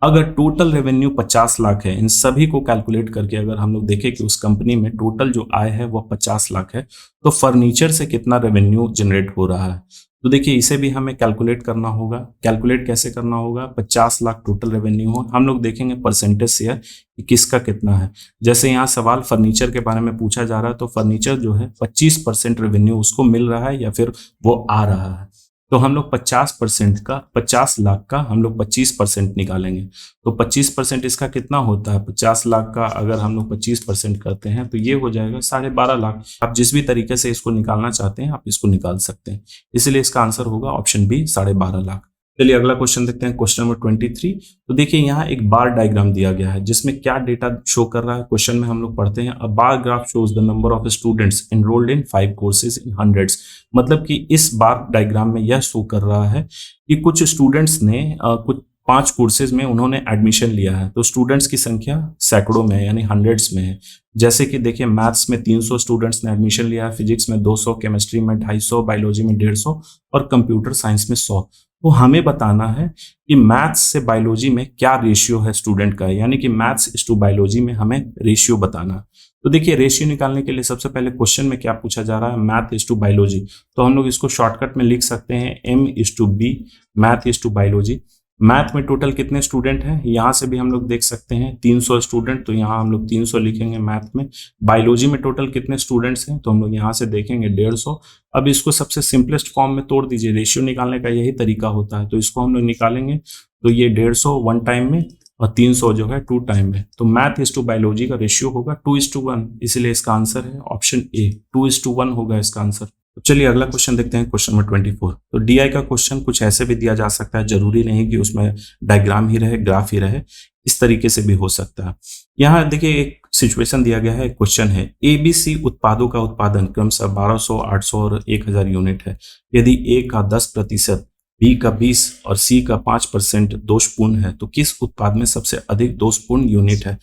अगर टोटल रेवेन्यू 50 लाख है, इन सभी को कैलकुलेट करके अगर हम लोग देखें कि उस कंपनी में टोटल जो आय है वह 50 लाख है, तो फर्नीचर से कितना रेवेन्यू जनरेट हो रहा है, तो देखिए इसे भी हमें कैलकुलेट करना होगा। कैलकुलेट कैसे करना होगा? 50 लाख टोटल रेवेन्यू हो, हम लोग देखेंगे परसेंटेज शेयर कि किसका कितना है। जैसे यहाँ सवाल फर्नीचर के बारे में पूछा जा रहा है, तो फर्नीचर जो है 25% रेवेन्यू उसको मिल रहा है या फिर वो आ रहा है। तो हम लोग 50% का, 50 लाख का हम लोग 25% निकालेंगे। तो 25% इसका कितना होता है? 50 लाख का अगर हम लोग 25% करते हैं तो ये हो जाएगा 12.5 लाख। आप जिस भी तरीके से इसको निकालना चाहते हैं आप इसको निकाल सकते हैं, इसलिए इसका आंसर होगा ऑप्शन बी 12.5 लाख। चलिए अगला क्वेश्चन देखते हैं, क्वेश्चन नंबर 23। तो देखिए यहाँ एक बार डायग्राम दिया गया है जिसमें क्या डेटा शो कर रहा है। क्वेश्चन में हम लोग पढ़ते हैं, a bar graph shows the number of students enrolled in 5 courses in hundreds. मतलब कि इस बार डायग्राम में यह शो कर रहा है कि कुछ स्टूडेंट्स ने कुछ 5 कोर्सेज में उन्होंने एडमिशन लिया है। तो स्टूडेंट्स की संख्या सैकड़ों में है, यानी हंड्रेड्स में है। जैसे कि देखिए मैथ्स में 300 स्टूडेंट्स ने एडमिशन लिया है, फिजिक्स में 200, केमिस्ट्री में 250, बायोलॉजी में 150 और कंप्यूटर साइंस में 100। तो हमें बताना है कि मैथ्स से बायोलॉजी में क्या रेशियो है स्टूडेंट का, यानी कि मैथ्स इस टू बायोलॉजी में हमें रेशियो बताना। तो देखिए रेशियो निकालने के लिए सबसे पहले क्वेश्चन में क्या पूछा जा रहा है, मैथ इज टू बायोलॉजी। तो हम लोग इसको शॉर्टकट में लिख सकते हैं m is to be, math is to biology. Math में टोटल कितने स्टूडेंट हैं, यहाँ से भी हम लोग देख सकते हैं 300 स्टूडेंट, तो यहाँ हम लोग 300 लिखेंगे मैथ में। बायोलॉजी में टोटल कितने स्टूडेंट्स हैं, तो हम लोग यहाँ से देखेंगे 150। अब इसको सबसे सिंपलेस्ट फॉर्म में तोड़ दीजिए, रेशियो निकालने का यही तरीका होता है। तो इसको हम लोग निकालेंगे तो ये 150 1 टाइम में और 300 जो है 2 टाइम में। तो मैथ इज टू बायोलॉजी का रेशियो होगा 2:1, इसलिए इसका आंसर है ऑप्शन ए, 2:1 होगा इसका आंसर। तो चलिए अगला क्वेश्चन देखते हैं, क्वेश्चन नंबर 24। तो डीआई का क्वेश्चन कुछ ऐसे भी दिया जा सकता है, जरूरी नहीं कि उसमें डायग्राम ही रहे, ग्राफ ही रहे, इस तरीके से भी हो सकता है। यहाँ देखिए एक सिचुएशन दिया गया है, क्वेश्चन है एबीसी उत्पादों का उत्पादन क्रमशः 1200, 800 और 1000 यूनिट है। यदि ए का 10%, बी का 20 और सी का 5% दोषपूर्ण है तो किस उत्पाद में सबसे अधिक दोषपूर्ण यूनिट है।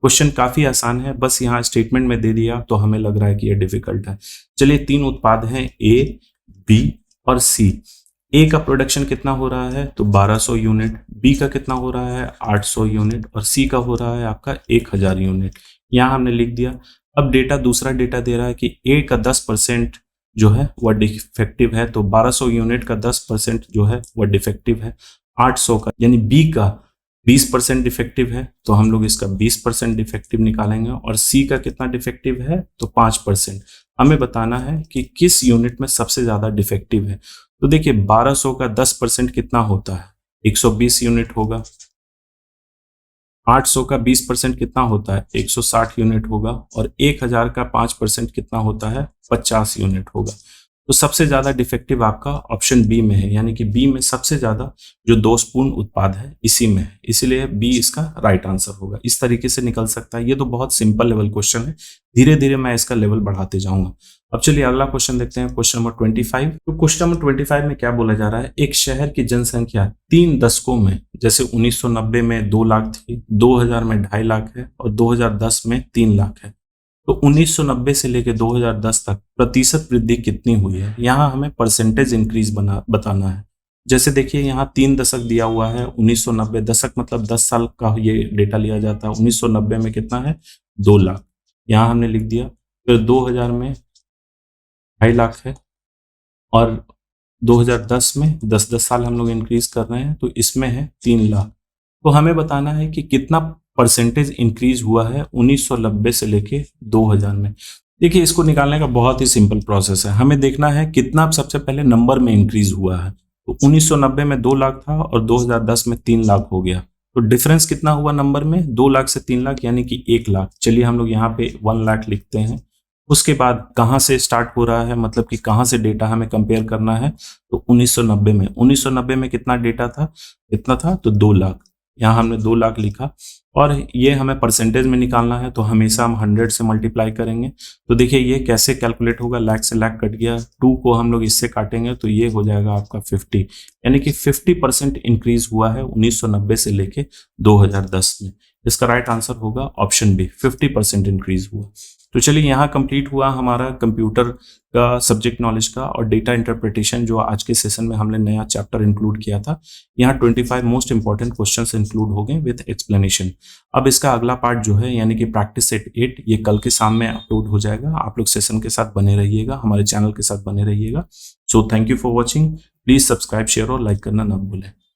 क्वेश्चन काफी आसान है, बस यहाँ स्टेटमेंट में दे दिया तो हमें लग रहा है कि ये डिफिकल्ट है। चलिए 3 उत्पाद हैं ए, बी और सी। ए का प्रोडक्शन कितना हो रहा है, तो 1200 यूनिट, बी का कितना हो रहा है 800 यूनिट और सी का हो रहा है आपका 1000 यूनिट। यहाँ हमने लिख दिया। अब डेटा, दूसरा डेटा दे रहा है कि ए का 10% जो है वह डिफेक्टिव है, तो 1200 यूनिट का 10% जो है वह डिफेक्टिव है। 800 का यानी बी का 20% डिफेक्टिव है, तो हम लोग इसका 20% डिफेक्टिव निकालेंगे। और सी का कितना डिफेक्टिव है, तो 5%। हमें बताना है कि किस यूनिट में सबसे ज्यादा डिफेक्टिव है। तो देखिए 1200 का 10% कितना होता है, 120 यूनिट होगा। 800 का 20% कितना होता है, 160 यूनिट होगा। और 1000 का 5% कितना होता है, 50 यूनिट होगा। तो सबसे ज्यादा डिफेक्टिव आपका ऑप्शन बी में है, यानी कि बी में सबसे ज्यादा जो दोषपूर्ण उत्पाद है इसी में है, इसीलिए बी इसका राइट आंसर होगा। इस तरीके से निकल सकता है। ये तो बहुत सिंपल लेवल क्वेश्चन है, धीरे धीरे मैं इसका लेवल बढ़ाते जाऊंगा। अब चलिए अगला क्वेश्चन देखते हैं, क्वेश्चन नंबर 25। तो क्वेश्चन नंबर 25 में क्या बोला जा रहा है, एक शहर की जनसंख्या 3 दशकों में, जैसे 1990 में 2 लाख थी, 2000 में 2.5 लाख है और 2010 में 3 लाख है। तो 1990 से लेकर 2010 तक प्रतिशत वृद्धि कितनी हुई है, यहाँ हमें परसेंटेज इंक्रीज बताना है। जैसे देखिए यहाँ 3 दशक दिया हुआ है, 1990 दशक मतलब 10 साल का ये डेटा लिया जाता है। 1990 में कितना है, 2 लाख, यहाँ हमने लिख दिया। फिर 2000 में 2.5 लाख है और 2010 में 10 साल हम लोग इंक्रीज कर रहे हैं, तो इसमें है 3 लाख। तो हमें बताना है कि कितना परसेंटेज इंक्रीज हुआ है 1990 से लेके 2000 में। देखिए इसको निकालने का बहुत ही सिंपल प्रोसेस है, हमें देखना है कितना सबसे पहले नंबर में इंक्रीज हुआ है। तो 1990 में 2 लाख था और 2010 में 3 लाख हो गया, तो डिफरेंस कितना हुआ नंबर में, 2 लाख से 3 लाख यानी कि 1 लाख। चलिए हम लोग यहाँ पे 1 लाख लिखते हैं। उसके बाद कहाँ से स्टार्ट हो रहा है, मतलब कि कहाँ से डेटा हमें कंपेयर करना है, तो 1990 में कितना डेटा था, कितना था, तो 2 लाख। यहाँ हमने 2 लाख लिखा और ये हमें परसेंटेज में निकालना है, तो हमेशा हम 100 से मल्टीप्लाई करेंगे। तो देखिए ये कैसे कैलकुलेट होगा, लाख से लाख कट गया, 2 को हम लोग इससे काटेंगे तो ये हो जाएगा आपका 50, यानी कि 50% इंक्रीज हुआ है 1990 से लेके 2010 में। इसका राइट आंसर होगा ऑप्शन बी, 50% इंक्रीज हुआ। तो चलिए यहाँ कंप्लीट हुआ हमारा कंप्यूटर का सब्जेक्ट नॉलेज का और डेटा इंटरप्रिटेशन जो आज के सेशन में हमने नया चैप्टर इंक्लूड किया था। यहाँ 25 मोस्ट इंपॉर्टेंट क्वेश्चंस इंक्लूड हो गए विद एक्सप्लेनेशन। अब इसका अगला पार्ट जो है यानी कि प्रैक्टिस सेट 8 ये कल के शाम में अपलोड हो जाएगा। आप लोग सेशन के साथ बने रहिएगा, हमारे चैनल के साथ बने रहिएगा। So thank you for watching. Please subscribe, share और लाइक करना ना भूलें।